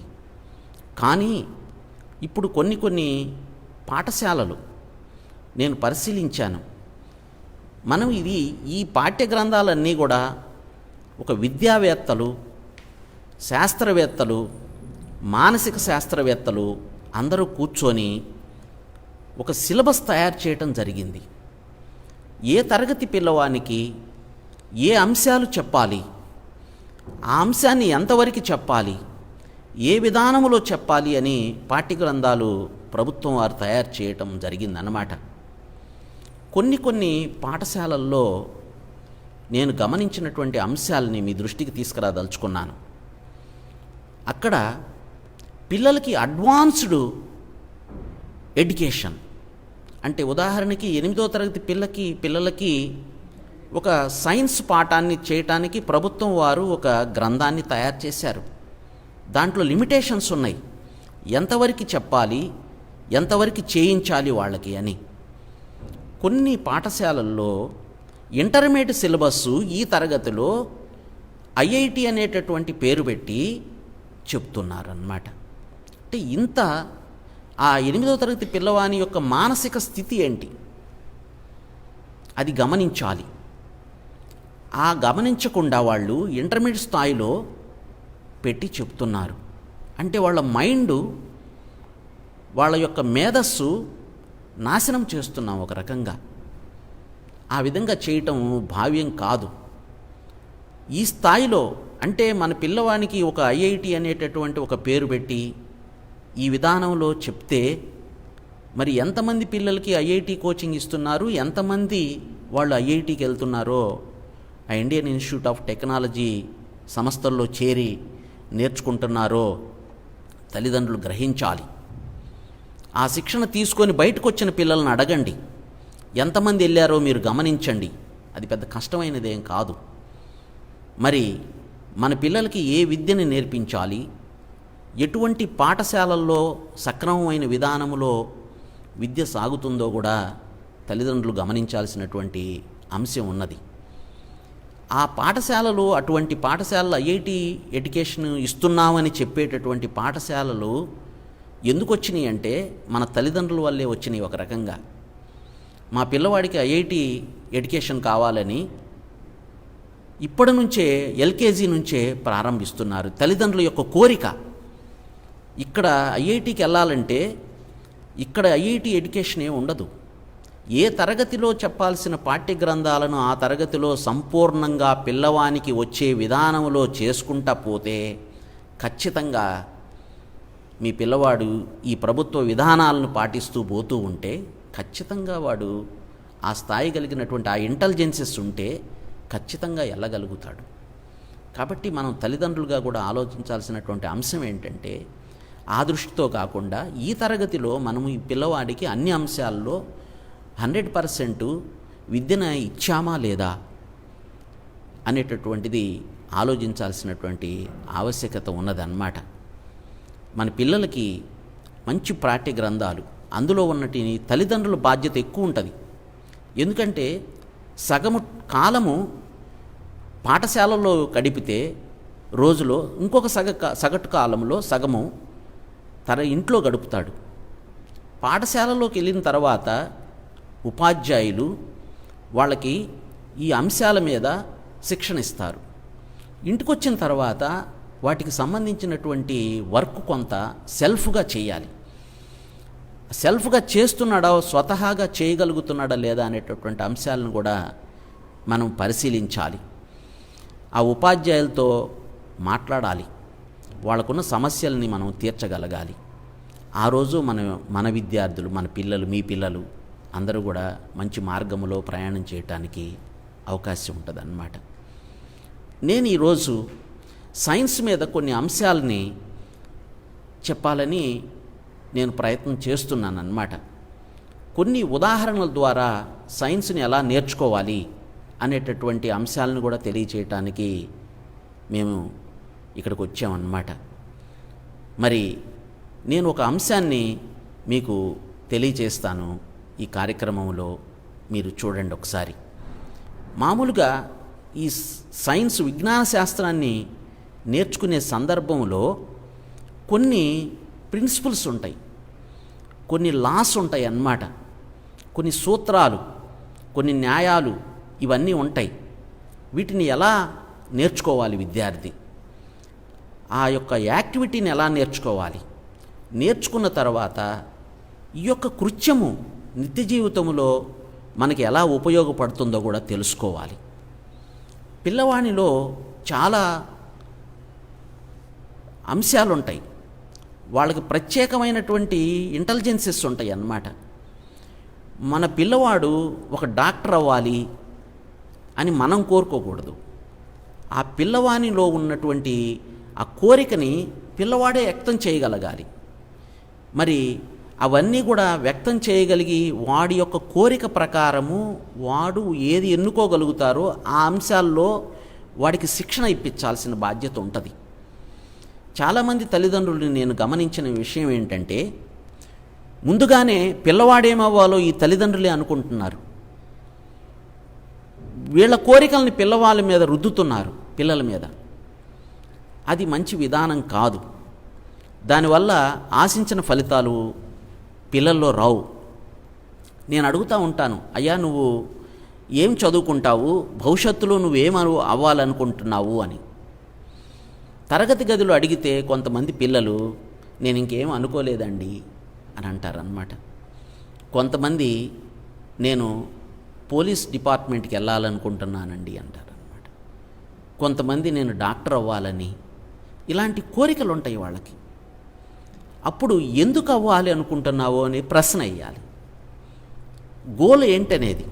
కానీ ఇప్పుడు కొన్ని పాఠశాలలు నేను పరిశీలించాను. మనం ఈ పాఠ్య గ్రంథాలన్నీ కూడా ఒక విద్యావేత్తలు, శాస్త్రవేత్తలు, మానసిక శాస్త్రవేత్తలు అందరూ కూర్చొని ఒక సిలబస్ తయారు చేయటం జరిగింది. ఏ తరగతి పిల్లవానికి ఏ అంశాలు చెప్పాలి, ఆ అంశాన్ని ఎంతవరకు చెప్పాలి, ఏ విధానంలో చెప్పాలి అని పాఠ్యగ్రంథాలు ప్రభుత్వం వారు తయారు చేయటం జరిగిందన్నమాట. కొన్ని పాఠశాలల్లో నేను గమనించినటువంటి అంశాలని మీ దృష్టికి తీసుకురాదలుచుకున్నాను. అక్కడ పిల్లలకి అడ్వాన్స్డ్ ఎడ్యుకేషన్ అంటే ఉదాహరణకి 8వ తరగతి పిల్లలకి ఒక సైన్స్ పాఠాన్ని చేయటానికి ప్రభుత్వం వారు ఒక గ్రంథాన్ని తయారు చేశారు. దాంట్లో లిమిటేషన్స్ ఉన్నాయి, ఎంతవరకు చెప్పాలి, ఎంతవరకు చేయించాలి వాళ్ళకి అని. కొన్ని పాఠశాలల్లో ఇంటర్మీడియట్ సిలబస్సు ఈ తరగతిలో ఐఐటి అనేటటువంటి పేరు పెట్టి చెప్తున్నారన్నమాట. అంటే ఇంత ఆ 8వ తరగతి పిల్లవాని యొక్క మానసిక స్థితి ఏంటి అది గమనించాలి. ఆ గమనించకుండా వాళ్ళు ఇంటర్మీడియట్ స్థాయిలో పెట్టి చెప్తున్నారు. అంటే వాళ్ళ మైండు, వాళ్ళ యొక్క మేధస్సు నాశనం చేస్తున్నాం ఒక రకంగా. ఆ విధంగా చేయటం భావ్యం కాదు. ఈ స్థాయిలో అంటే మన పిల్లవానికి ఒక ఐఐటి అనేటటువంటి ఒక పేరు పెట్టి ఈ విధానంలో చెప్తే మరి ఎంతమంది పిల్లలకి ఐఐటి కోచింగ్ ఇస్తున్నారు, ఎంతమంది వాళ్ళు ఐఐటికి వెళ్తున్నారో ఆ ఇండియన్ ఇన్స్టిట్యూట్ ఆఫ్ టెక్నాలజీ సంస్థల్లో చేరి నేర్చుకుంటున్నారో తల్లిదండ్రులు గ్రహించాలి. ఆ శిక్షణ తీసుకొని బయటకు వచ్చిన పిల్లలను అడగండి, ఎంతమంది వెళ్ళారో మీరు గమనించండి. అది పెద్ద కష్టమైనదేం కాదు. మరి మన పిల్లలకి ఏ విద్యని నేర్పించాలి, ఎటువంటి పాఠశాలల్లో సక్రమమైన విధానంలో విద్య సాగుతుందో కూడా తల్లిదండ్రులు గమనించాల్సినటువంటి అంశం ఉన్నది. ఆ పాఠశాలలు, అటువంటి పాఠశాలలు ఐఐటి ఎడ్యుకేషన్ ఇస్తున్నామని చెప్పేటటువంటి పాఠశాలలు ఎందుకు వచ్చినాయి అంటే మన తల్లిదండ్రుల వల్లే వచ్చినాయి. ఒక రకంగా మా పిల్లవాడికి ఐఐటి ఎడ్యుకేషన్ కావాలని ఇప్పటి నుంచే ఎల్కేజీ నుంచే ప్రారంభిస్తున్నారు. తల్లిదండ్రుల యొక్క కోరిక. ఇక్కడ ఐఐటికి వెళ్ళాలంటే ఇక్కడ ఐఐటి ఎడ్యుకేషన్ ఉండదు. ఏ తరగతిలో చెప్పాల్సిన పాఠ్య గ్రంథాలను ఆ తరగతిలో సంపూర్ణంగా పిల్లవానికి వచ్చే విధానంలో చేసుకుంటా పోతే ఖచ్చితంగా మీ పిల్లవాడు ఈ ప్రభుత్వ విధానాలను పాటిస్తూ పోతూ ఉంటే ఖచ్చితంగా వాడు ఆ స్థాయి కలిగినటువంటి ఆ ఇంటెలిజెన్సెస్ ఉంటే ఖచ్చితంగా వెళ్ళగలుగుతాడు. కాబట్టి మనం తల్లిదండ్రులుగా కూడా ఆలోచించాల్సినటువంటి అంశం ఏంటంటే ఆ దృష్టితో కాకుండా ఈ తరగతిలో మనము ఈ పిల్లవాడికి అన్ని అంశాల్లో 100% విద్యను ఇచ్చామా లేదా అనేటటువంటిది ఆలోచించాల్సినటువంటి ఆవశ్యకత ఉన్నదన్నమాట. మన పిల్లలకి మంచి పాఠ్య గ్రంథాలు అందులో ఉన్నటి తల్లిదండ్రుల బాధ్యత ఎక్కువ ఉంటుంది. ఎందుకంటే సగము కాలము పాఠశాలలో గడిపితే రోజులో ఇంకొక సగటు కాలంలో సగము తన ఇంట్లో గడుపుతాడు. పాఠశాలలోకి వెళ్ళిన తర్వాత ఉపాధ్యాయులు వాళ్ళకి ఈ అంశాల మీద శిక్షణ ఇస్తారు. ఇంటికి వచ్చిన తర్వాత వాటికి సంబంధించినటువంటి వర్క్ కొంత సెల్ఫ్గా చేయాలి. సెల్ఫ్గా చేస్తున్నాడా, స్వతహాగా చేయగలుగుతున్నాడా లేదా అనేటటువంటి అంశాలను కూడా మనం పరిశీలించాలి. ఆ ఉపాధ్యాయులతో మాట్లాడాలి, వాళ్ళకున్న సమస్యల్ని మనం తీర్చగలగాలి. ఆ రోజు మన విద్యార్థులు, మన పిల్లలు, మీ పిల్లలు అందరూ కూడా మంచి మార్గంలో ప్రయాణం చేయటానికి అవకాశం ఉంటుందన్నమాట. నేను ఈరోజు సైన్స్ మీద కొన్ని అంశాలని చెప్పాలని నేను ప్రయత్నం చేస్తున్నాను అన్నమాట. కొన్ని ఉదాహరణల ద్వారా సైన్స్ని ఎలా నేర్చుకోవాలి అనేటటువంటి అంశాలను కూడా తెలియచేయటానికి మేము ఇక్కడికి వచ్చామన్నమాట. మరి నేను ఒక అంశాన్ని మీకు తెలియచేస్తాను. ఈ కార్యక్రమంలో మీరు చూడండి ఒకసారి. మామూలుగా ఈ సైన్స్ విజ్ఞాన శాస్త్రాన్ని నేర్చుకునే సందర్భంలో కొన్ని ప్రిన్సిపల్స్ ఉంటాయి, కొన్ని లాస్ ఉంటాయి అన్నమాట. కొన్ని సూత్రాలు, కొన్ని న్యాయాలు ఇవన్నీ ఉంటాయి. వీటిని ఎలా నేర్చుకోవాలి విద్యార్థి, ఆ యొక్క యాక్టివిటీని ఎలా నేర్చుకోవాలి, నేర్చుకున్న తర్వాత ఈ యొక్క కృత్యము నిత్య జీవితంలో మనకి ఎలా ఉపయోగపడుతుందో కూడా తెలుసుకోవాలి. పిల్లవానిలో చాలా అంశాలు ఉంటాయి, వాళ్ళకి ప్రత్యేకమైనటువంటి ఇంటెలిజెన్సెస్ ఉంటాయి అన్నమాట. మన పిల్లవాడు ఒక డాక్టర్ అవ్వాలి అని మనం కోరుకోకూడదు. ఆ పిల్లవానిలో ఉన్నటువంటి ఆ కోరికని పిల్లవాడే వ్యక్తం చేయగలగాలి. మరి అవన్నీ కూడా వ్యక్తం చేయగలిగి వాడి యొక్క కోరిక ప్రకారము వాడు ఏది ఎన్నుకోగలుగుతారో ఆ అంశాల్లో వాడికి శిక్షణ ఇప్పించాల్సిన బాధ్యత ఉంటుంది. చాలామంది తల్లిదండ్రులు నేను గమనించిన విషయం ఏంటంటే, ముందుగానే పిల్లవాడేమవ్వాలో ఈ తల్లిదండ్రులే అనుకుంటున్నారు. వీళ్ళ కోరికల్ని పిల్లవాళ్ళ మీద రుద్దుతున్నారు, పిల్లల మీద. అది మంచి విధానం కాదు. దానివల్ల ఆశించిన ఫలితాలు పిల్లల్లో రావు. నేను అడుగుతూ ఉంటాను, అయ్యా నువ్వు ఏం చదువుకుంటావు, భవిష్యత్తులో నువ్వేం అవ్వాలనుకుంటున్నావు అని. తరగతి గదిలో అడిగితే కొంతమంది పిల్లలు నేను ఇంకేం అనుకోలేదండి అని అంటారనమాట. కొంతమంది నేను పోలీస్ డిపార్ట్మెంట్కి వెళ్ళాలనుకుంటున్నానండి అంటారనమాట. కొంతమంది నేను డాక్టర్ అవ్వాలని, ఇలాంటి కోరికలు ఉంటాయి వాళ్ళకి. అప్పుడు ఎందుకు అవ్వాలి అనుకుంటున్నావో అని ప్రశ్న వేయాలి. గోల్ ఏంటనేది,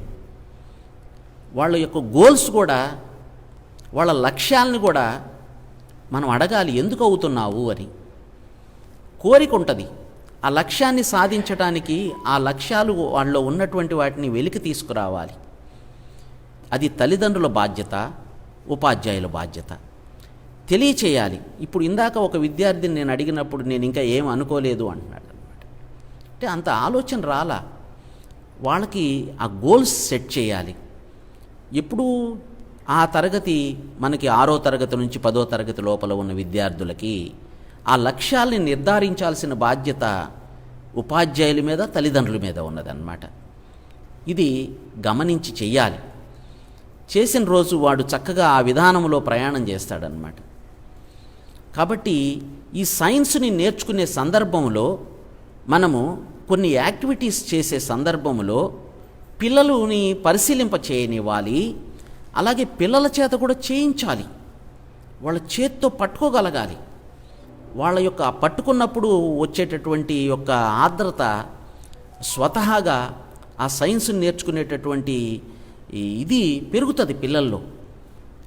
వాళ్ళ యొక్క గోల్స్ కూడా, వాళ్ళ లక్ష్యాలను కూడా మనం అడగాలి, ఎందుకు అవుతున్నావు అని. కోరిక ఉంటుంది, ఆ లక్ష్యాన్ని సాధించడానికి ఆ లక్ష్యాలు వాళ్ళలో ఉన్నటువంటి వాటిని వెలికి తీసుకురావాలి. అది తల్లిదండ్రుల బాధ్యత, ఉపాధ్యాయుల బాధ్యత. తెలియచేయాలి. ఇప్పుడు ఇందాక ఒక విద్యార్థిని నేను అడిగినప్పుడు నేను ఇంకా ఏం అనుకోలేదు అంటున్నాడు అనమాట. అంటే అంత ఆలోచన రాలా. వాళ్ళకి ఆ గోల్స్ సెట్ చేయాలి. ఎప్పుడు ఆ తరగతి మనకి 6వ తరగతి నుంచి 10వ తరగతి లోపల ఉన్న విద్యార్థులకి ఆ లక్ష్యాల్ని నిర్ధారించాల్సిన బాధ్యత ఉపాధ్యాయుల మీద, తల్లిదండ్రుల మీద ఉన్నదన్నమాట. ఇది గమనించి చెయ్యాలి. చేసిన రోజు వాడు చక్కగా ఆ విధానంలో ప్రయాణం చేస్తాడనమాట. కాబట్టి ఈ సైన్స్ని నేర్చుకునే సందర్భంలో మనము కొన్ని యాక్టివిటీస్ చేసే సందర్భంలో పిల్లలని పరిశీలింప చేయనివ్వాలి. అలాగే పిల్లల చేత కూడా చేయించాలి. వాళ్ళ చేత్తో పట్టుకోగలగాలి. వాళ్ళ యొక్క పట్టుకున్నప్పుడు వచ్చేటటువంటి యొక్క ఆర్ద్రత స్వతహాగా ఆ సైన్స్ని నేర్చుకునేటటువంటి ఇది పెరుగుతుంది పిల్లల్లో.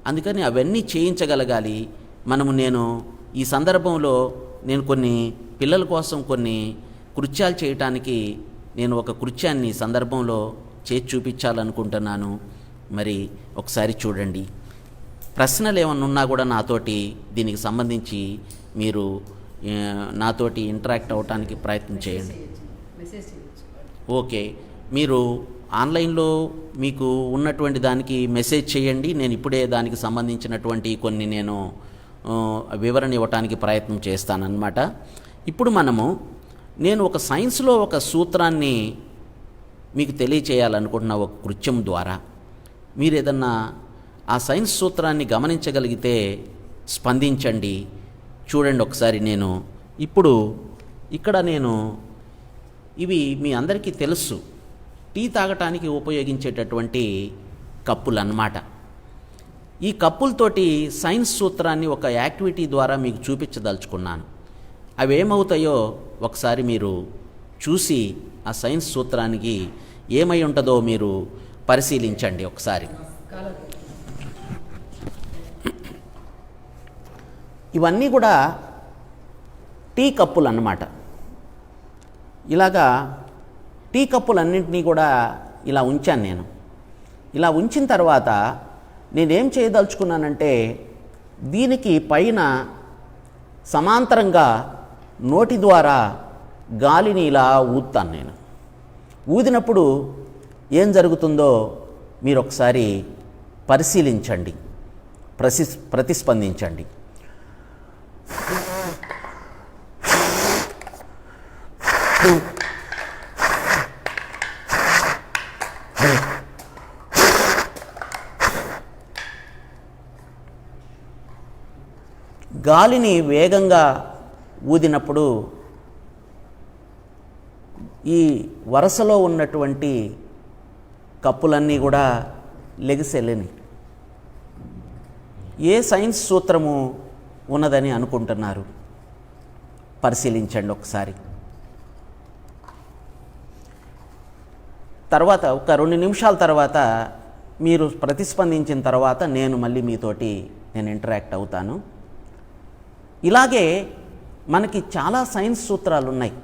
అందుకని అవన్నీ చేయించగలగాలి మనము. నేను ఈ సందర్భంలో నేను కొన్ని పిల్లల కోసం కొన్ని కృత్యాలు చేయటానికి నేను ఒక కృత్యాన్ని సందర్భంలో చేసి చూపించాలనుకుంటున్నాను. మరి ఒకసారి చూడండి. ప్రశ్నలు ఏమన్నా ఉన్నా కూడా నాతోటి దీనికి సంబంధించి మీరు నాతోటి ఇంటరాక్ట్ అవ్వటానికి ప్రయత్నం చేయండి. ఓకే, మీరు ఆన్లైన్లో మీకు ఉన్నటువంటి దానికి మెసేజ్ చేయండి. నేను ఇప్పుడే దానికి సంబంధించినటువంటి కొన్ని నేను వివరణ ఇవ్వటానికి ప్రయత్నం చేస్తానన్నమాట. ఇప్పుడు నేను ఒక సైన్స్లో ఒక సూత్రాన్ని మీకు తెలియచేయాలనుకుంటున్న ఒక కృత్యం ద్వారా మీరు ఏదన్నా ఆ సైన్స్ సూత్రాన్ని గమనించగలిగితే స్పందించండి. చూడండి ఒకసారి. నేను ఇప్పుడు ఇక్కడ ఇవి మీ అందరికీ తెలుసు, టీ తాగటానికి ఉపయోగించేటటువంటి కప్పులు అన్నమాట. ఈ కప్పులతోటి సైన్స్ సూత్రాన్ని ఒక యాక్టివిటీ ద్వారా మీకు చూపించదలుచుకున్నాను. అవి ఏమవుతాయో ఒకసారి మీరు చూసి ఆ సైన్స్ సూత్రానికి ఏమై ఉంటుందో మీరు పరిశీలించండి ఒకసారి. ఇవన్నీ కూడా టీ కప్పులు అన్నమాట. ఇలాగా టీ కప్పులన్నింటినీ కూడా ఇలా ఉంచాను నేను. ఇలా ఉంచిన తర్వాత నేనేం చేయదలుచుకున్నానంటే, దీనికి పైన సమాంతరంగా నోటి ద్వారా గాలిని ఇలా ఊదుతాను నేను. ఊదినప్పుడు ఏం జరుగుతుందో మీరు ఒకసారి పరిశీలించండి, ప్రతిస్పందించండి. గాలిని వేగంగా ఊదినప్పుడు ఈ వరసలో ఉన్నటువంటి కప్పులన్నీ కూడా లెగిసెళ్ళినాయి. ఏ సైన్స్ సూత్రము ఉన్నదని అనుకుంటున్నారు? పరిశీలించండి ఒకసారి. తర్వాత ఒక 2 నిమిషాల తర్వాత మీరు ప్రతిస్పందించిన తర్వాత నేను మళ్ళీ మీతోటి ఇంటరాక్ట్ అవుతాను. ఇలాగే మనకి చాలా సైన్స్ సూత్రాలు ఉన్నాయి.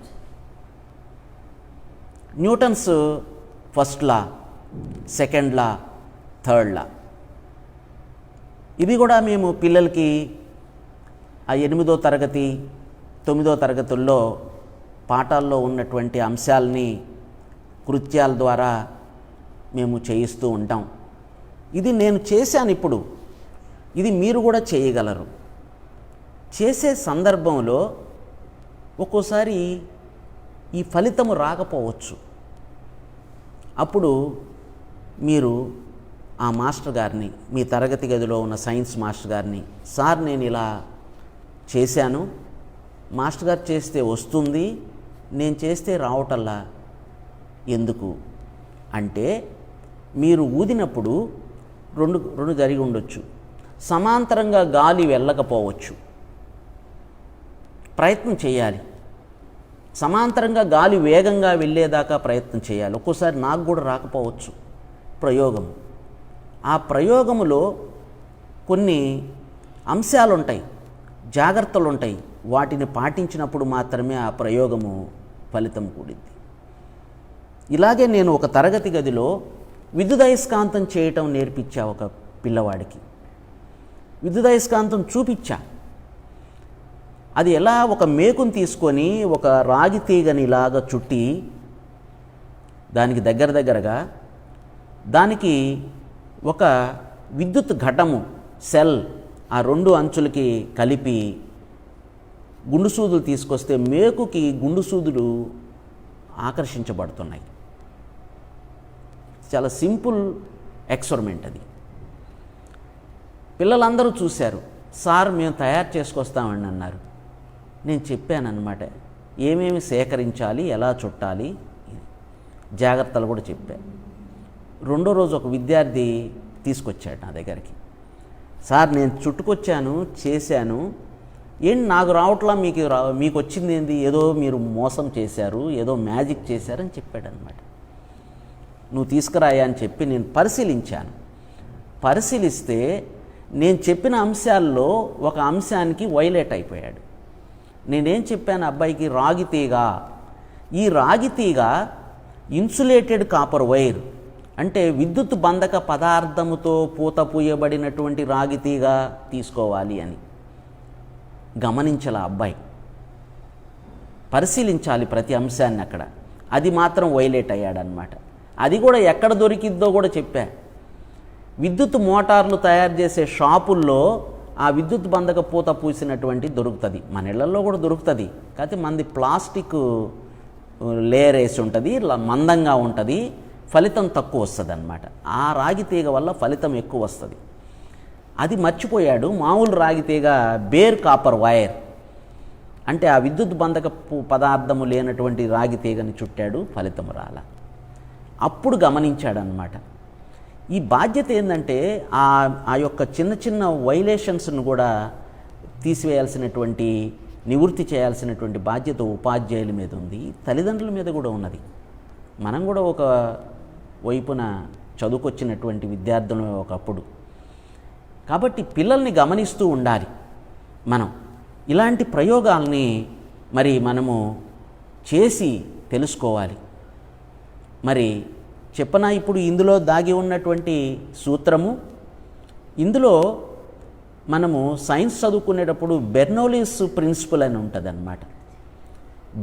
న్యూటన్స్ ఫస్ట్ లా, సెకండ్ లా, థర్డ్ లా, ఇవి కూడా మేము పిల్లలకి ఆ 8వ తరగతి 9వ తరగతుల్లో పాఠాల్లో ఉన్నటువంటి అంశాలని కృత్యాల ద్వారా మేము చేయిస్తూ ఉంటాం. ఇది నేను చేశాను, ఇప్పుడు ఇది మీరు కూడా చేయగలరు. చేసే సందర్భంలో ఒక్కోసారి ఈ ఫలితము రాకపోవచ్చు. అప్పుడు మీరు ఆ మాస్టర్ గారిని, మీ తరగతి గదిలో ఉన్న సైన్స్ మాస్టర్ గారిని, సార్ నేను ఇలా చేశాను, మాస్టర్ గారు చేస్తే వస్తుంది, నేను చేస్తే రావటల్లా ఎందుకు అంటే, మీరు ఊదినప్పుడు రెండు జరిగి ఉండొచ్చు. సమాంతరంగా గాలి వెళ్ళకపోవచ్చు, ప్రయత్నం చేయాలి. సమాంతరంగా గాలి వేగంగా వెళ్ళేదాకా ప్రయత్నం చేయాలి. ఒక్కోసారి నాకు కూడా రాకపోవచ్చు ప్రయోగం. ఆ ప్రయోగములో కొన్ని అంశాలు ఉంటాయి, జాగ్రత్తలు ఉంటాయి. వాటిని పాటించినప్పుడు మాత్రమే ఆ ప్రయోగము ఫలితం కూడింది. ఇలాగే నేను ఒక తరగతి గదిలో విద్యుదయస్కాంతం చేయటం నేర్పించా ఒక పిల్లవాడికి. విద్యుదయస్కాంతం చూపించా. అది ఎలా, ఒక మేకుని తీసుకొని ఒక రాగి తీగని ఇలాగా చుట్టి దానికి దగ్గరగా దానికి ఒక విద్యుత్ ఘటము సెల్ ఆ 2 అంచులకి కలిపి గుండు సూదులు తీసుకొస్తే మేకుకి గుండు సూదులు ఆకర్షించబడుతున్నాయి. చాలా సింపుల్ ఎక్స్పెరిమెంట్ అది. పిల్లలందరూ చూశారు. సార్ మేము తయారు చేసుకొస్తామని అన్నారు. నేను చెప్పానన్నమాట, ఏమేమి సేకరించాలి, ఎలా చుట్టాలి, జాగ్రత్తలు కూడా చెప్పాను. 2వ రోజు ఒక విద్యార్థి తీసుకొచ్చాడు నా దగ్గరికి. సార్ నేను చుట్టుకొచ్చాను, చేశాను, ఏంటి నాకు రావట్లా, మీకు వచ్చింది ఏంది, ఏదో మీరు మోసం చేశారు, ఏదో మ్యాజిక్ చేశారని చెప్పాడనమాట. నువ్వు తీసుకురాయా అని చెప్పి నేను పరిశీలించాను. పరిశీలిస్తే నేను చెప్పిన అంశాల్లో ఒక అంశానికి వైలేట్ అయిపోయాడు. నేనేం చెప్పాను అబ్బాయికి, రాగి తీగ. ఈ రాగి తీగ ఇన్సులేటెడ్ కాపర్ వైర్, అంటే విద్యుత్ బంధక పదార్థముతో పూత పూయబడినటువంటి రాగి తీగ తీసుకోవాలి అని గమనించాల అబ్బాయి. పరిశీలించాలి ప్రతి అంశాన్ని అక్కడ. అది మాత్రం వైలేట్ అయ్యాడనమాట. అది కూడా ఎక్కడ దొరికిద్దో కూడా చెప్పా. విద్యుత్ మోటార్లు తయారు చేసే షాపుల్లో ఆ విద్యుత్ బంధక పూత పూసినటువంటి దొరుకుతుంది. మన ఇళ్లలో కూడా దొరుకుతుంది. కాకపోతే మనది ప్లాస్టిక్ లేయర్ వేసి ఉంటుంది, మందంగా ఉంటుంది, ఫలితం తక్కువ వస్తుంది అన్నమాట. ఆ రాగి తీగ వల్ల ఫలితం ఎక్కువ వస్తుంది. అది మర్చిపోయాడు. మామూలు రాగి తీగ బేర్ కాపర్ వైర్, అంటే ఆ విద్యుత్ బంధక పదార్థము లేనటువంటి రాగి తీగని చుట్టాడు, ఫలితం రాల. అప్పుడు గమనించాడనమాట. ఈ బాధ్యత ఏంటంటే ఆ యొక్క చిన్న వైలేషన్స్ను కూడా తీసివేయాల్సినటువంటి, నివృత్తి చేయాల్సినటువంటి బాధ్యత ఉపాధ్యాయుల మీద ఉంది, తల్లిదండ్రుల మీద కూడా ఉన్నది. మనం కూడా ఒక వైపున చదువుకొచ్చినటువంటి విద్యార్థులు ఒకప్పుడు. కాబట్టి పిల్లల్ని గమనిస్తూ ఉండాలి. మనం ఇలాంటి ప్రయోగాల్ని మరి మనము చేసి తెలుసుకోవాలి. మరి చెప్పనా ఇప్పుడు ఇందులో దాగి ఉన్నటువంటి సూత్రము? ఇందులో మనము సైన్స్ చదువుకునేటప్పుడు బెర్నౌలీస్ ప్రిన్సిపల్ అని ఉంటుంది అన్నమాట.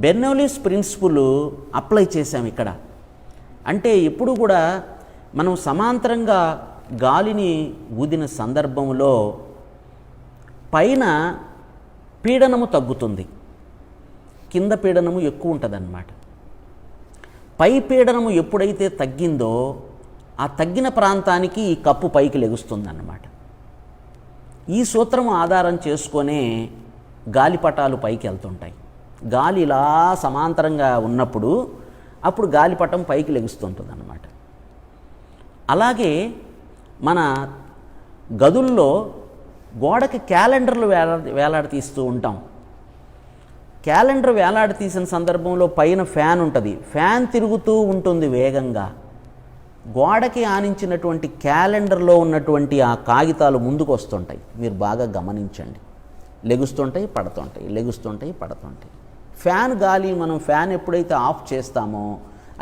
బెర్నౌలీస్ ప్రిన్సిపల్ అప్లై చేసాం ఇక్కడ. అంటే ఎప్పుడు కూడా మనం సమాంతరంగా గాలిని ఊదిన సందర్భంలో పైన పీడనము తగ్గుతుంది, కింద పీడనము ఎక్కువ ఉంటుంది అన్నమాట. పై పీడనము ఎప్పుడైతే తగ్గిందో ఆ తగ్గిన ప్రాంతానికి ఈ కప్పు పైకి లెగుస్తుందన్నమాట. ఈ సూత్రము ఆధారం చేసుకొనే గాలిపటాలు పైకి వెళ్తుంటాయి. గాలి ఇలా సమాంతరంగా ఉన్నప్పుడు అప్పుడు గాలిపటం పైకి లెగుస్తుంటుంది అన్నమాట. అలాగే మన గదుల్లో గోడకి క్యాలెండర్లు వేలాడతీస్తూ ఉంటాం. క్యాలెండర్ వేలాడతీసిన సందర్భంలో పైన ఫ్యాన్ ఉంటుంది, ఫ్యాన్ తిరుగుతూ ఉంటుంది వేగంగా. గోడకి ఆనించినటువంటి క్యాలెండర్లో ఉన్నటువంటి ఆ కాగితాలు ముందుకు వస్తుంటాయి. మీరు బాగా గమనించండి. లెగుస్తుంటాయి, పడుతుంటాయి, లెగుస్తుంటాయి, పడుతుంటాయి. ఫ్యాన్ గాలి మనం ఫ్యాన్ ఎప్పుడైతే ఆఫ్ చేస్తామో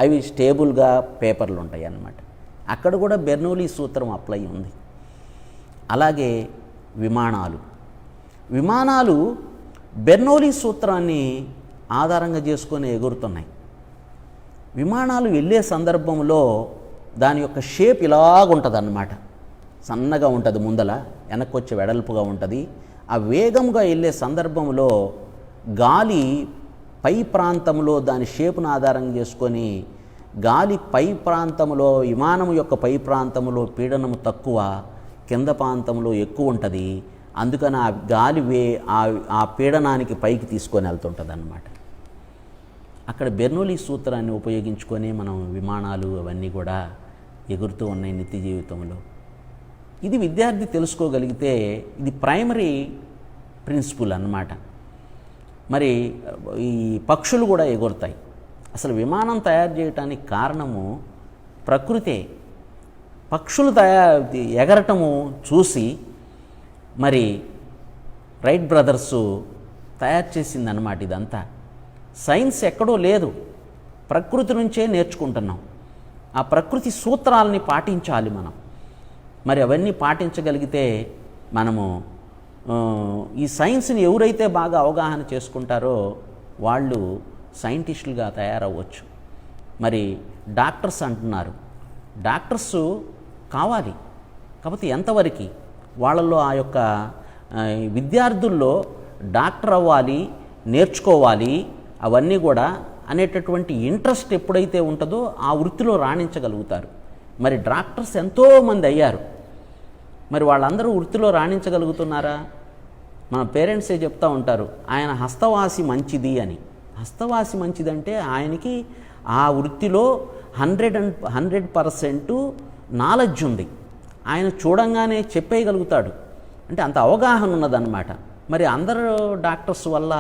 అవి స్టేబుల్గా పేపర్లు ఉంటాయి అన్నమాట. అక్కడ కూడా బెర్నౌలీ సూత్రం అప్లై ఉంది. అలాగే విమానాలు బెర్నౌలీ సూత్రాన్ని ఆధారంగా చేసుకొని ఎగురుతున్నాయి. విమానాలు వెళ్ళే సందర్భంలో దాని యొక్క షేప్ ఇలాగుంటుంది అన్నమాట. సన్నగా ఉంటుంది, ముందల వెనక్కి వచ్చి వెడల్పుగా ఉంటుంది. ఆ వేగంగా వెళ్ళే సందర్భంలో గాలి పై ప్రాంతంలో దాని షేపును ఆధారంగా చేసుకొని గాలి పై ప్రాంతంలో, విమానం యొక్క పై ప్రాంతంలో పీడనము తక్కువ, కింద ప్రాంతంలో ఎక్కువ ఉంటుంది. అందుకని ఆ గాలి ఆ పీడనానికి పైకి తీసుకొని వెళ్తుంటుంది అన్నమాట. అక్కడ బెర్నౌలీ సూత్రాన్ని ఉపయోగించుకొని మనం విమానాలు అవన్నీ కూడా ఎగురుతూ ఉన్నాయి నిత్య జీవితంలో. ఇది విద్యార్థి తెలుసుకోగలిగితే ఇది ప్రైమరీ ప్రిన్సిపుల్ అన్నమాట. మరి ఈ పక్షులు కూడా ఎగురుతాయి. అసలు విమానం తయారు చేయడానికి కారణము ప్రకృతే. పక్షులు ఎగరటము చూసి మరి రైట్ బ్రదర్సు తయారు చేసిందన్నమాట ఇదంతా. సైన్స్ ఎక్కడో లేదు, ప్రకృతి నుంచే నేర్చుకుంటున్నాం. ఆ ప్రకృతి సూత్రాలని పాటించాలి మనం. మరి అవన్నీ పాటించగలిగితే మనము ఈ సైన్స్ని ఎవరైతే బాగా అవగాహన చేసుకుంటారో వాళ్ళు సైంటిస్టులుగా తయారవ్వచ్చు. మరి డాక్టర్స్ అంటున్నారు, డాక్టర్స్ కావాలి, కాకపోతే ఎంతవరకు వాళ్ళల్లో ఆ యొక్క విద్యార్థుల్లో డాక్టర్ అవ్వాలి, నేర్చుకోవాలి అవన్నీ కూడా అనేటటువంటి ఇంట్రెస్ట్ ఎప్పుడైతే ఉంటుందో ఆ వృత్తిలో రాణించగలుగుతారు. మరి డాక్టర్స్ ఎంతోమంది అయ్యారు, మరి వాళ్ళందరూ వృత్తిలో రాణించగలుగుతున్నారా? మన పేరెంట్సే చెప్తూ ఉంటారు, ఆయన హస్తవాసి మంచిది అని. హస్తవాసి మంచిదంటే ఆయనకి ఆ వృత్తిలో 100% నాలెడ్జ్ ఉంది. ఆయన చూడంగానే చెప్పేయగలుగుతాడు, అంటే అంత అవగాహన ఉన్నదన్నమాట. మరి అందరూ డాక్టర్స్ వల్ల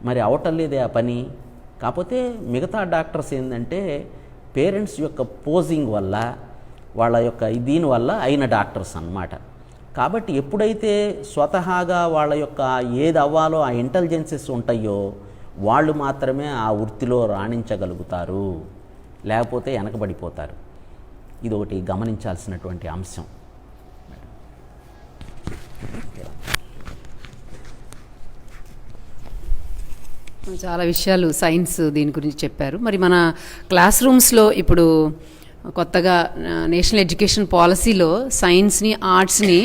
మరి అవటలేదే ఆ పని. కాకపోతే మిగతా డాక్టర్స్ ఏంటంటే పేరెంట్స్ యొక్క పోజింగ్ వల్ల, వాళ్ళ యొక్క దీనివల్ల అయిన డాక్టర్స్ అన్నమాట. కాబట్టి ఎప్పుడైతే స్వతహాగా వాళ్ళ యొక్క ఏది అవ్వాలో ఆ ఇంటెలిజెన్సెస్ ఉంటాయో వాళ్ళు మాత్రమే ఆ వృత్తిలో రాణించగలుగుతారు, లేకపోతే వెనకబడిపోతారు. ఇది ఒకటి గమనించాల్సినటువంటి అంశం. చాలా విషయాలు సైన్స్ దీని గురించి చెప్పారు. మరి మన క్లాస్ రూమ్స్లో ఇప్పుడు కొత్తగా నేషనల్ ఎడ్యుకేషన్ పాలసీలో సైన్స్ని, ఆర్ట్స్ని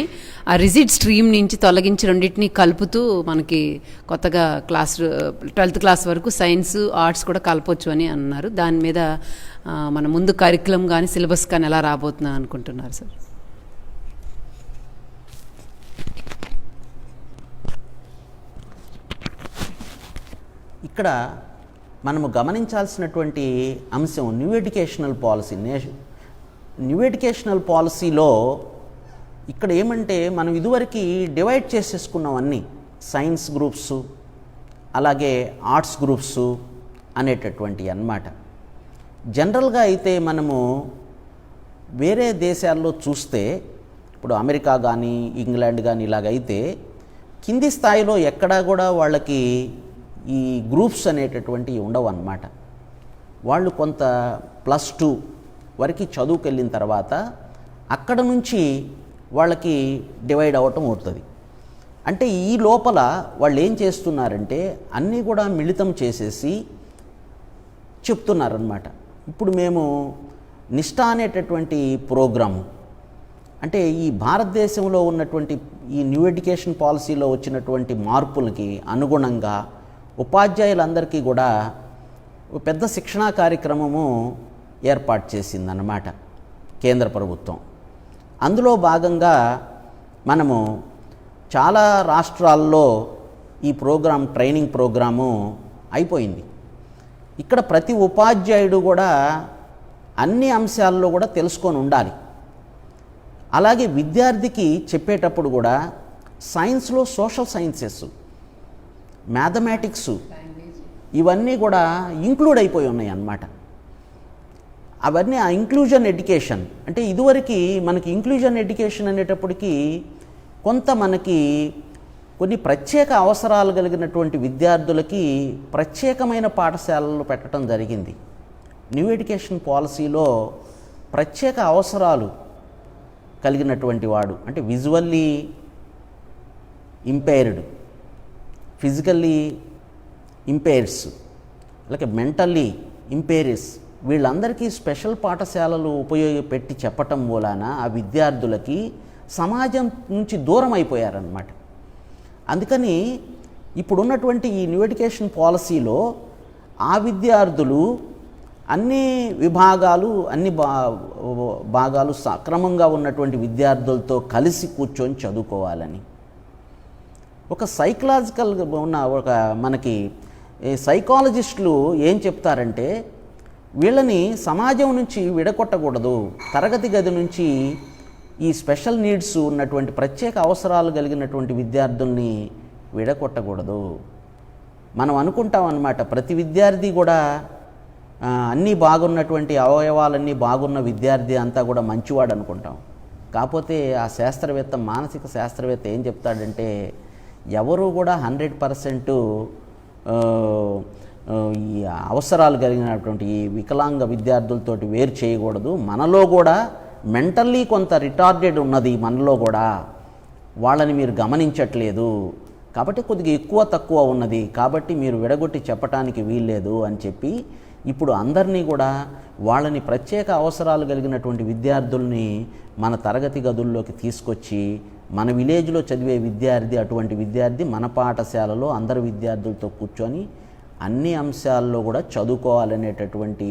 ఆ రిజిడ్ స్ట్రీమ్ నుంచి తొలగించి రెండింటిని కలుపుతూ మనకి కొత్తగా 12th క్లాస్ వరకు సైన్స్, ఆర్ట్స్ కూడా కలపొచ్చు అని అన్నారు. దాని మీద మన ముందు కరికులం కానీ సిలబస్ కానీ ఎలా రాబోతున్నా అనుకుంటున్నారు సార్? ఇక్కడ మనము గమనించాల్సినటువంటి అంశం new educational policy. New educational పాలసీలో ఇక్కడ ఏమంటే మనం ఇదివరకు డివైడ్ చేసేసుకున్నాం అన్నీ, సైన్స్ గ్రూప్స్ అలాగే ఆర్ట్స్ గ్రూప్స్ అనేటటువంటి అన్నమాట. జనరల్గా అయితే మనము వేరే దేశాల్లో చూస్తే, ఇప్పుడు అమెరికా కానీ ఇంగ్లాండ్ కానీ ఇలాగైతే కింది స్థాయిలో ఎక్కడా కూడా వాళ్ళకి ఈ గ్రూప్స్ అనేటటువంటివి ఉండవు అన్నమాట. వాళ్ళు కొంత +2 వరకు చదువుకు వెళ్ళిన తర్వాత అక్కడ నుంచి వాళ్ళకి డివైడ్ అవ్వటం అవుతుంది. అంటే ఈ లోపల వాళ్ళు ఏం చేస్తున్నారంటే అన్నీ కూడా మిళితం చేసేసి చెప్తున్నారన్నమాట. ఇప్పుడు మేము నిష్ఠా అనేటటువంటి ప్రోగ్రాము, అంటే ఈ భారతదేశంలో ఉన్నటువంటి ఈ న్యూ ఎడ్యుకేషన్ పాలసీలో వచ్చినటువంటి మార్పులకి అనుగుణంగా ఉపాధ్యాయులందరికీ కూడా పెద్ద శిక్షణా కార్యక్రమము ఏర్పాటు చేసిందన్నమాట కేంద్ర ప్రభుత్వం. అందులో భాగంగా మనము చాలా రాష్ట్రాల్లో ఈ ట్రైనింగ్ ప్రోగ్రాము అయిపోయింది. ఇక్కడ ప్రతి ఉపాధ్యాయుడు కూడా అన్ని అంశాల్లో కూడా తెలుసుకొని ఉండాలి. అలాగే విద్యార్థికి చెప్పేటప్పుడు కూడా సైన్స్లో సోషల్ సైన్సెస్, మ్యాథమెటిక్స్ ఇవన్నీ కూడా ఇంక్లూడ్ అయిపోయి ఉన్నాయి అన్నమాట. అవన్నీ ఆ ఇంక్లూజన్ ఎడ్యుకేషన్ అంటే ఇదివరకు మనకి ఇంక్లూజన్ ఎడ్యుకేషన్ అనేటప్పటికీ కొంత మనకి కొన్ని ప్రత్యేక అవసరాలు కలిగినటువంటి విద్యార్థులకి ప్రత్యేకమైన పాఠశాలలు పెట్టడం జరిగింది. న్యూ ఎడ్యుకేషన్ పాలసీలో ప్రత్యేక అవసరాలు కలిగినటువంటి వాడు అంటే విజువల్లీ ఇంపైర్డ్, ఫిజికల్లీ ఇంపైర్స్, అలాగే మెంటల్లీ ఇంపైర్స్, వీళ్ళందరికీ స్పెషల్ పాఠశాలలు ఉపయోగపెట్టి చెప్పటం మూలాన ఆ విద్యార్థులకి సమాజం నుంచి దూరం అయిపోయారన్నమాట. అందుకని ఇప్పుడున్నటువంటి ఈ న్యూ ఎడ్యుకేషన్ పాలసీలో ఆ విద్యార్థులు అన్ని విభాగాలు, అన్ని భాగాలు సక్రమంగా ఉన్నటువంటి విద్యార్థులతో కలిసి కూర్చొని చదువుకోవాలని ఒక సైకలాజికల్గా ఉన్న ఒక మనకి సైకాలజిస్టులు ఏం చెప్తారంటే వీళ్ళని సమాజం నుంచి విడగొట్టకూడదు, తరగతి గది నుంచి ఈ స్పెషల్ నీడ్స్ ఉన్నటువంటి ప్రత్యేక అవసరాలు కలిగినటువంటి విద్యార్థుల్ని విడగొట్టకూడదు. మనం అనుకుంటాం అన్నమాట ప్రతి విద్యార్థి కూడా అన్నీ బాగున్నటువంటి అవయవాలన్నీ బాగున్న విద్యార్థి అంతా కూడా మంచివాడు అనుకుంటాం. కాకపోతే ఆ శాస్త్రవేత్త, మానసిక శాస్త్రవేత్త ఏం చెప్తాడంటే ఎవరు కూడా 100% ఈ అవసరాలు కలిగినటువంటి ఈ వికలాంగ విద్యార్థులతోటి వేరు చేయకూడదు. మనలో కూడా మెంటల్లీ కొంత రిటార్డెడ్ ఉన్నది, మనలో కూడా వాళ్ళని మీరు గమనించట్లేదు, కాబట్టి కొద్దిగా ఎక్కువ తక్కువ ఉన్నది, కాబట్టి మీరు విడగొట్టి చెప్పటానికి వీల్లేదు అని చెప్పి ఇప్పుడు అందరినీ కూడా వాళ్ళని ప్రత్యేక అవసరాలు కలిగినటువంటి విద్యార్థుల్ని మన తరగతి గదుల్లోకి తీసుకొచ్చి మన విలేజ్లో చదివే విద్యార్థి, అటువంటి విద్యార్థి మన పాఠశాలలో అందరు విద్యార్థులతో కూర్చొని అన్ని అంశాల్లో కూడా చదువుకోవాలనేటటువంటి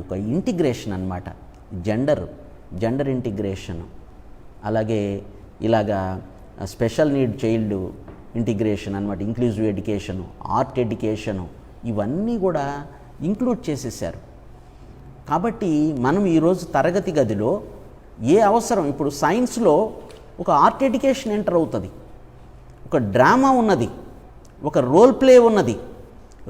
ఒక ఇంటిగ్రేషన్ అన్నమాట. జెండర్ ఇంటిగ్రేషన్, అలాగే ఇలాగా స్పెషల్ నీడ్ చైల్డ్ ఇంటిగ్రేషన్ అన్నమాట, ఇంక్లూజివ్ ఎడ్యుకేషను, ఆర్ట్ ఎడ్యుకేషను, ఇవన్నీ కూడా ఇంక్లూడ్ చేసేసారు. కాబట్టి మనం ఈరోజు తరగతి గదిలో ఏ అవసరం, ఇప్పుడు సైన్స్లో ఒక ఆర్ట్ ఎడ్యుకేషన్ ఎంటర్ అవుతుంది, ఒక డ్రామా ఉన్నది, ఒక రోల్ ప్లే ఉన్నది.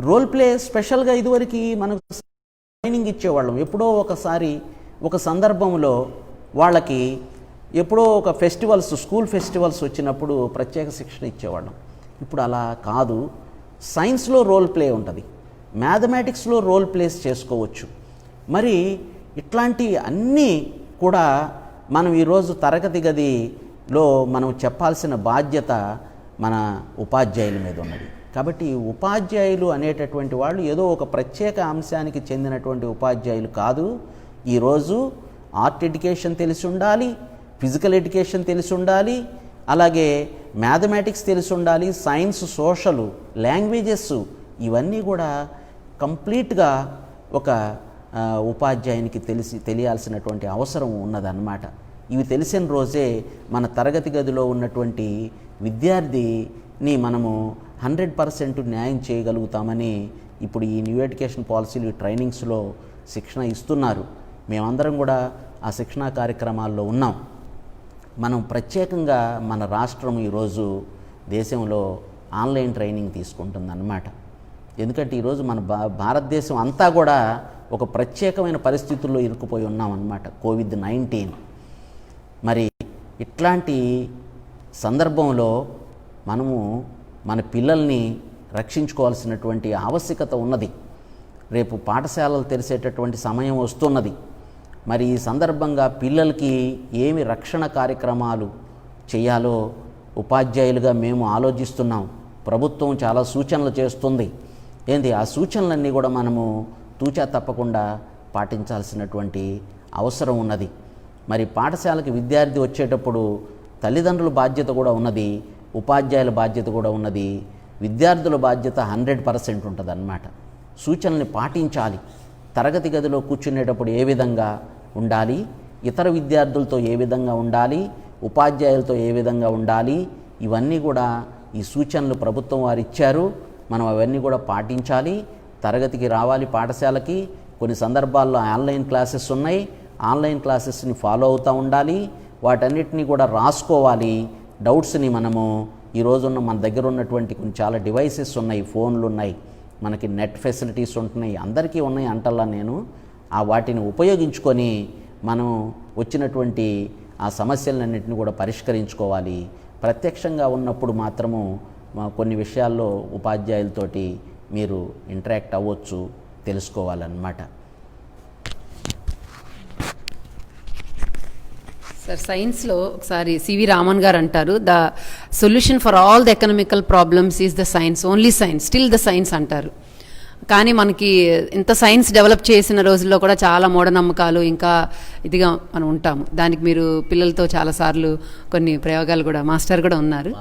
రోల్ ప్లే స్పెషల్గా ఇదివరకు మనకు ట్రైనింగ్ ఇచ్చేవాళ్ళం. ఎప్పుడో ఒకసారి ఒక సందర్భంలో వాళ్ళకి ఎప్పుడో ఒక ఫెస్టివల్స్, స్కూల్ ఫెస్టివల్స్ వచ్చినప్పుడు ప్రత్యేక శిక్షణ ఇచ్చేవాళ్ళం. ఇప్పుడు అలా కాదు. సైన్స్లో రోల్ ప్లే ఉంటుంది, మ్యాథమెటిక్స్లో రోల్ ప్లేస్ చేసుకోవచ్చు. మరి ఇట్లాంటి అన్నీ కూడా మనం ఈరోజు తరగతి గదిలో మనం చెప్పాల్సిన బాధ్యత మన ఉపాధ్యాయుల మీద ఉన్నది. కాబట్టి ఉపాధ్యాయులు అనేటటువంటి వాళ్ళు ఏదో ఒక ప్రత్యేక అంశానికి చెందినటువంటి ఉపాధ్యాయులు కాదు. ఈరోజు ఆర్ట్ ఎడ్యుకేషన్ తెలిసి ఉండాలి, ఫిజికల్ ఎడ్యుకేషన్ తెలిసి ఉండాలి, అలాగే మ్యాథమెటిక్స్ తెలిసి ఉండాలి, సైన్స్, సోషల్, లాంగ్వేజెస్, ఇవన్నీ కూడా కంప్లీట్గా ఒక ఉపాధ్యాయునికి తెలియాల్సినటువంటి అవసరం ఉన్నదన్నమాట. ఇవి తెలిసిన రోజే మన తరగతి గదిలో ఉన్నటువంటి విద్యార్థిని మనము 100% న్యాయం చేయగలుగుతామని ఇప్పుడు ఈ న్యూ ఎడ్యుకేషన్ పాలసీలు, ట్రైనింగ్స్లో శిక్షణ ఇస్తున్నారు. మేమందరం కూడా ఆ శిక్షణా కార్యక్రమాల్లో ఉన్నాం. మనం ప్రత్యేకంగా మన రాష్ట్రం ఈరోజు దేశంలో ఆన్లైన్ ట్రైనింగ్ తీసుకుంటుందన్నమాట. ఎందుకంటే ఈరోజు మన భారతదేశం అంతా కూడా ఒక ప్రత్యేకమైన పరిస్థితుల్లో ఇరుక్కుపోయి ఉన్నామన్నమాట, కోవిడ్-19. మరి ఇట్లాంటి సందర్భంలో మనము మన పిల్లల్ని రక్షించుకోవాల్సినటువంటి ఆవశ్యకత ఉన్నది. రేపు పాఠశాలలు తెరిచేటటువంటి సమయం వస్తున్నది. మరి ఈ సందర్భంగా పిల్లలకి ఏమి రక్షణ కార్యక్రమాలు చేయాలో ఉపాధ్యాయులుగా మేము ఆలోచిస్తున్నాం. ప్రభుత్వం చాలా సూచనలు చేస్తుంది. ఆ సూచనలన్నీ కూడా మనము తూచా తప్పకుండా పాటించాల్సినటువంటి అవసరం ఉన్నది. మరి పాఠశాలకి విద్యార్థి వచ్చేటప్పుడు తల్లిదండ్రుల బాధ్యత కూడా ఉన్నది, ఉపాధ్యాయుల బాధ్యత కూడా ఉన్నది, విద్యార్థుల బాధ్యత 100% ఉంటుంది అన్నమాట. సూచనల్ని పాటించాలి. తరగతి గదిలో కూర్చునేటప్పుడు ఏ విధంగా ఉండాలి, ఇతర విద్యార్థులతో ఏ విధంగా ఉండాలి, ఉపాధ్యాయులతో ఏ విధంగా ఉండాలి, ఇవన్నీ కూడా ఈ సూచనలు ప్రభుత్వం వారు ఇచ్చారు. మనం అవన్నీ కూడా పాటించాలి. తరగతికి రావాలి, పాఠశాలకి. కొన్ని సందర్భాల్లో ఆన్లైన్ క్లాసెస్ ఉన్నాయి, ఆన్లైన్ క్లాసెస్ని ఫాలో అవుతూ ఉండాలి. వాటన్నిటినీ కూడా రాసుకోవాలి. డౌట్స్ని మనము ఈ రోజున్న మన దగ్గర ఉన్నటువంటి కొన్ని చాలా డివైసెస్ ఉన్నాయి, ఫోన్లు ఉన్నాయి, మనకి నెట్ ఫెసిలిటీస్ ఉంటున్నాయి, అందరికీ ఉన్నాయి అంటల్లా నేను వాటిని ఉపయోగించుకొని మనం వచ్చినటువంటి ఆ సమస్యలన్నింటినీ కూడా పరిష్కరించుకోవాలి. ప్రత్యక్షంగా ఉన్నప్పుడు మాత్రము కొన్ని విషయాల్లో ఉపాధ్యాయులతోటి మీరు ఇంటరాక్ట్ అవ్వచ్చు, తెలుసుకోవాలన్నమాట. సార్, సైన్స్లో ఒకసారి సివి రామన్ గారు అంటారు, the solution for all the economical problems is the science, only science, still the science అంటారు. కానీ మనకి ఇంత సైన్స్ డెవలప్ చేసిన రోజుల్లో కూడా చాలా మూఢనమ్మకాలు ఇంకా ఇదిగా మనం ఉంటాము. దానికి మీరు పిల్లలతో చాలాసార్లు కొన్ని ప్రయోగాలు కూడా, మాస్టర్ కూడా ఉన్నారు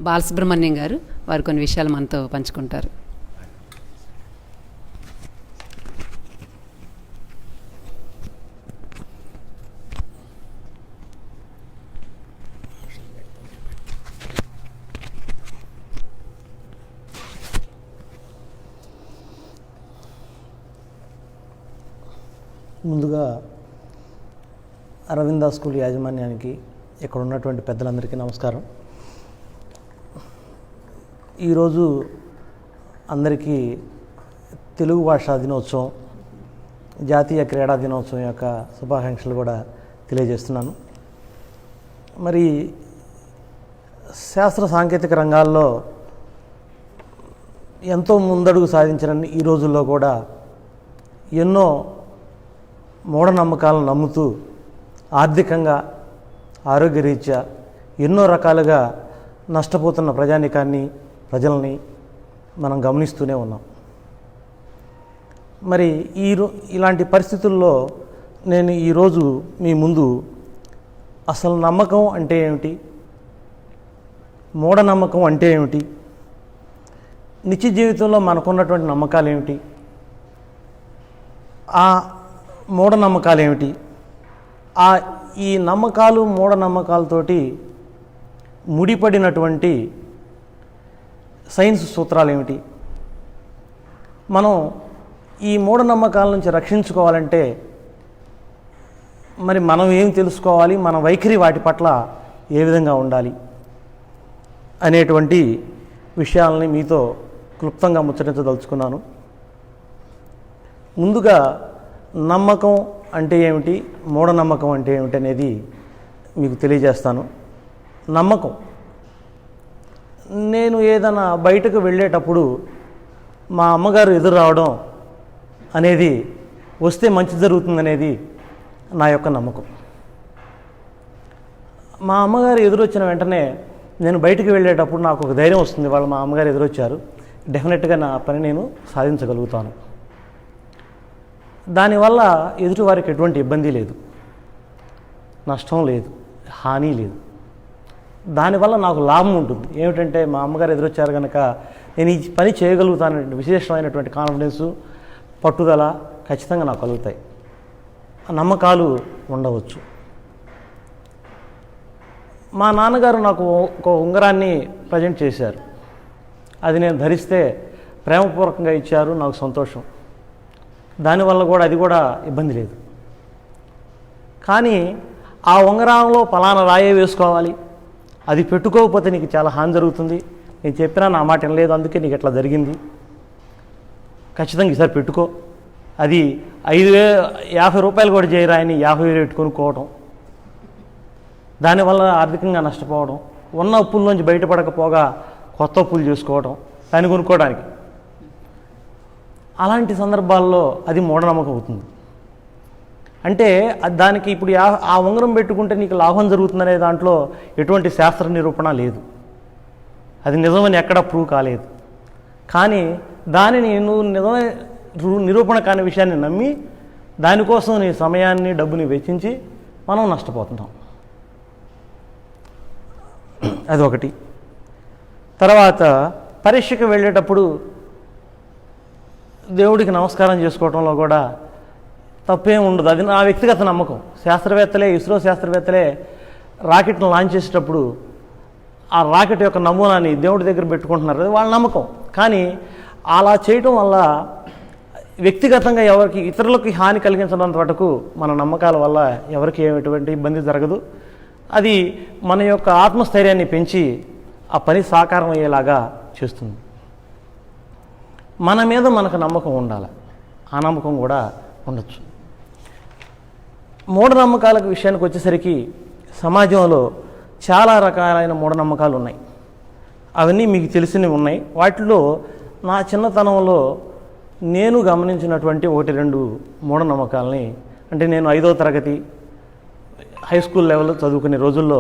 బాలసుబ్రహ్మణ్యం గారు, వారు కొన్ని విషయాలు మనతో పంచుకుంటారు. ముందుగా అరవింద స్కూల్ యాజమాన్యానికి, ఇక్కడ ఉన్నటువంటి పెద్దలందరికీ నమస్కారం. ఈరోజు అందరికీ తెలుగు భాషా దినోత్సవం, జాతీయ క్రీడా దినోత్సవం యొక్క శుభాకాంక్షలు కూడా తెలియజేస్తున్నాను. మరి శాస్త్ర సాంకేతిక రంగాల్లో ఎంతో ముందడుగు సాధించిన ఈ రోజుల్లో కూడా ఎన్నో మూఢనమ్మకాలను నమ్ముతూ ఆర్థికంగా, ఆరోగ్యరీత్యా ఎన్నో రకాలుగా నష్టపోతున్న ప్రజానీకాన్ని, ప్రజల్ని మనం గమనిస్తూనే ఉన్నాం. మరి ఇలాంటి పరిస్థితుల్లో నేను ఈరోజు మీ ముందు అసలు నమ్మకం అంటే ఏమిటి, మూఢనమ్మకం అంటే ఏమిటి, నిత్య జీవితంలో మనకున్నటువంటి నమ్మకాలు ఏమిటి, ఆ మూఢనమ్మకాలు ఏమిటి, ఈ నమ్మకాలు మూఢనమ్మకాలతోటి ముడిపడినటువంటి సైన్స్ సూత్రాలు ఏమిటి, మనం ఈ మూఢనమ్మకాల నుంచి రక్షించుకోవాలంటే మరి మనం ఏం తెలుసుకోవాలి, మన వైఖరి వాటి పట్ల ఏ విధంగా ఉండాలి అనేటువంటి విషయాలని మీతో క్లుప్తంగా ముచ్చటించదలుచుకున్నాను. ముందుగా నమ్మకం అంటే ఏమిటి, మూఢనమ్మకం అంటే ఏమిటి అనేది మీకు తెలియజేస్తాను. నమ్మకం, నేను ఏదైనా బయటకు వెళ్ళేటప్పుడు మా అమ్మగారు ఎదురు రావడం అనేది, వస్తే మంచి జరుగుతుందనేది నా యొక్క నమ్మకం. మా అమ్మగారు ఎదురొచ్చిన వెంటనే నేను బయటకు వెళ్ళేటప్పుడు నాకు ఒక ధైర్యం వస్తుంది, వాళ్ళు మా అమ్మగారు ఎదురొచ్చారు, డెఫినెట్గా నా పని నేను సాధించగలుగుతాను. దానివల్ల ఎదుటివారికి ఎటువంటి ఇబ్బంది లేదు, నష్టం లేదు, హాని లేదు. దానివల్ల నాకు లాభం ఉంటుంది. ఏమిటంటే మా అమ్మగారు ఎదురొచ్చారు కనుక నేను ఈ పని చేయగలుగుతాననే విశేషమైనటువంటి కాన్ఫిడెన్సు, పట్టుదల ఖచ్చితంగా నాకు కలుగుతాయి. నమ్మకాలు ఉండవచ్చు. మా నాన్నగారు నాకు ఒక ఉంగరాన్ని ప్రజెంట్ చేశారు. అది నేను ధరిస్తే ప్రేమపూర్వకంగా ఇచ్చారు, నాకు సంతోషం. దానివల్ల కూడా అది కూడా ఇబ్బంది లేదు. కానీ ఆ ఉంగరంలో పలానా రాయే వేసుకోవాలి, అది పెట్టుకోకపోతే నీకు చాలా హాని జరుగుతుంది, నేను చెప్పినా నా మాట వినలేదు, అందుకే నీకు ఎట్లా జరిగింది, ఖచ్చితంగా ఈసారి పెట్టుకో, అది 50 రూపాయలు కూడా చేయరా అని 50,000 పెట్టుకొనుక్కోవడం, దానివల్ల ఆర్థికంగా నష్టపోవడం, ఉన్న అప్పుల్లోంచి బయటపడకపోగా కొత్త అప్పులు చేసుకోవడం దాన్ని కొనుక్కోవడానికి. అలాంటి సందర్భాల్లో అది మూఢనమ్మకం అవుతుంది. అంటే దానికి ఇప్పుడు ఆ ఉంగరం పెట్టుకుంటే నీకు లాభం జరుగుతుందనే దాంట్లో ఎటువంటి శాస్త్ర నిరూపణ లేదు, అది నిజమని ఎక్కడా ప్రూవ్ కాలేదు. కానీ దానిని నువ్వు నిజమే నిరూపణ కాని విషయాన్ని నమ్మి దానికోసం నీ సమయాన్ని, డబ్బుని వెచ్చించి మనం నష్టపోతున్నాం. అదొకటి. తర్వాత పరీక్షకు వెళ్ళేటప్పుడు దేవుడికి నమస్కారం చేసుకోవడంలో కూడా తప్పేం ఉండదు, అది నా వ్యక్తిగత నమ్మకం. శాస్త్రవేత్తలే, ఇస్రో శాస్త్రవేత్తలే రాకెట్ను లాంచ్ చేసేటప్పుడు ఆ రాకెట్ యొక్క నమూనాని దేవుడి దగ్గర పెట్టుకుంటున్నారు, అది వాళ్ళ నమ్మకం. కానీ అలా చేయటం వల్ల వ్యక్తిగతంగా ఎవరికి, ఇతరులకు హాని కలిగించినంత వరకు మన నమ్మకాల వల్ల ఎవరికి ఎటువంటి ఇబ్బంది జరగదు. అది మన యొక్క ఆత్మస్థైర్యాన్ని పెంచి ఆ పని సాకారం అయ్యేలాగా చేస్తుంది. మన మీద మనకు నమ్మకం ఉండాలి, ఆ నమ్మకం కూడా ఉండొచ్చు. మూఢనమ్మకాలకు విషయానికి వచ్చేసరికి సమాజంలో చాలా రకాలైన మూఢనమ్మకాలు ఉన్నాయి. అవన్నీ మీకు తెలిసినవి ఉన్నాయి. వాటిలో నా చిన్నతనంలో నేను గమనించినటువంటి 1-2 మూఢనమ్మకాలని, అంటే నేను 5వ తరగతి హై స్కూల్ లెవెల్లో చదువుకునే రోజుల్లో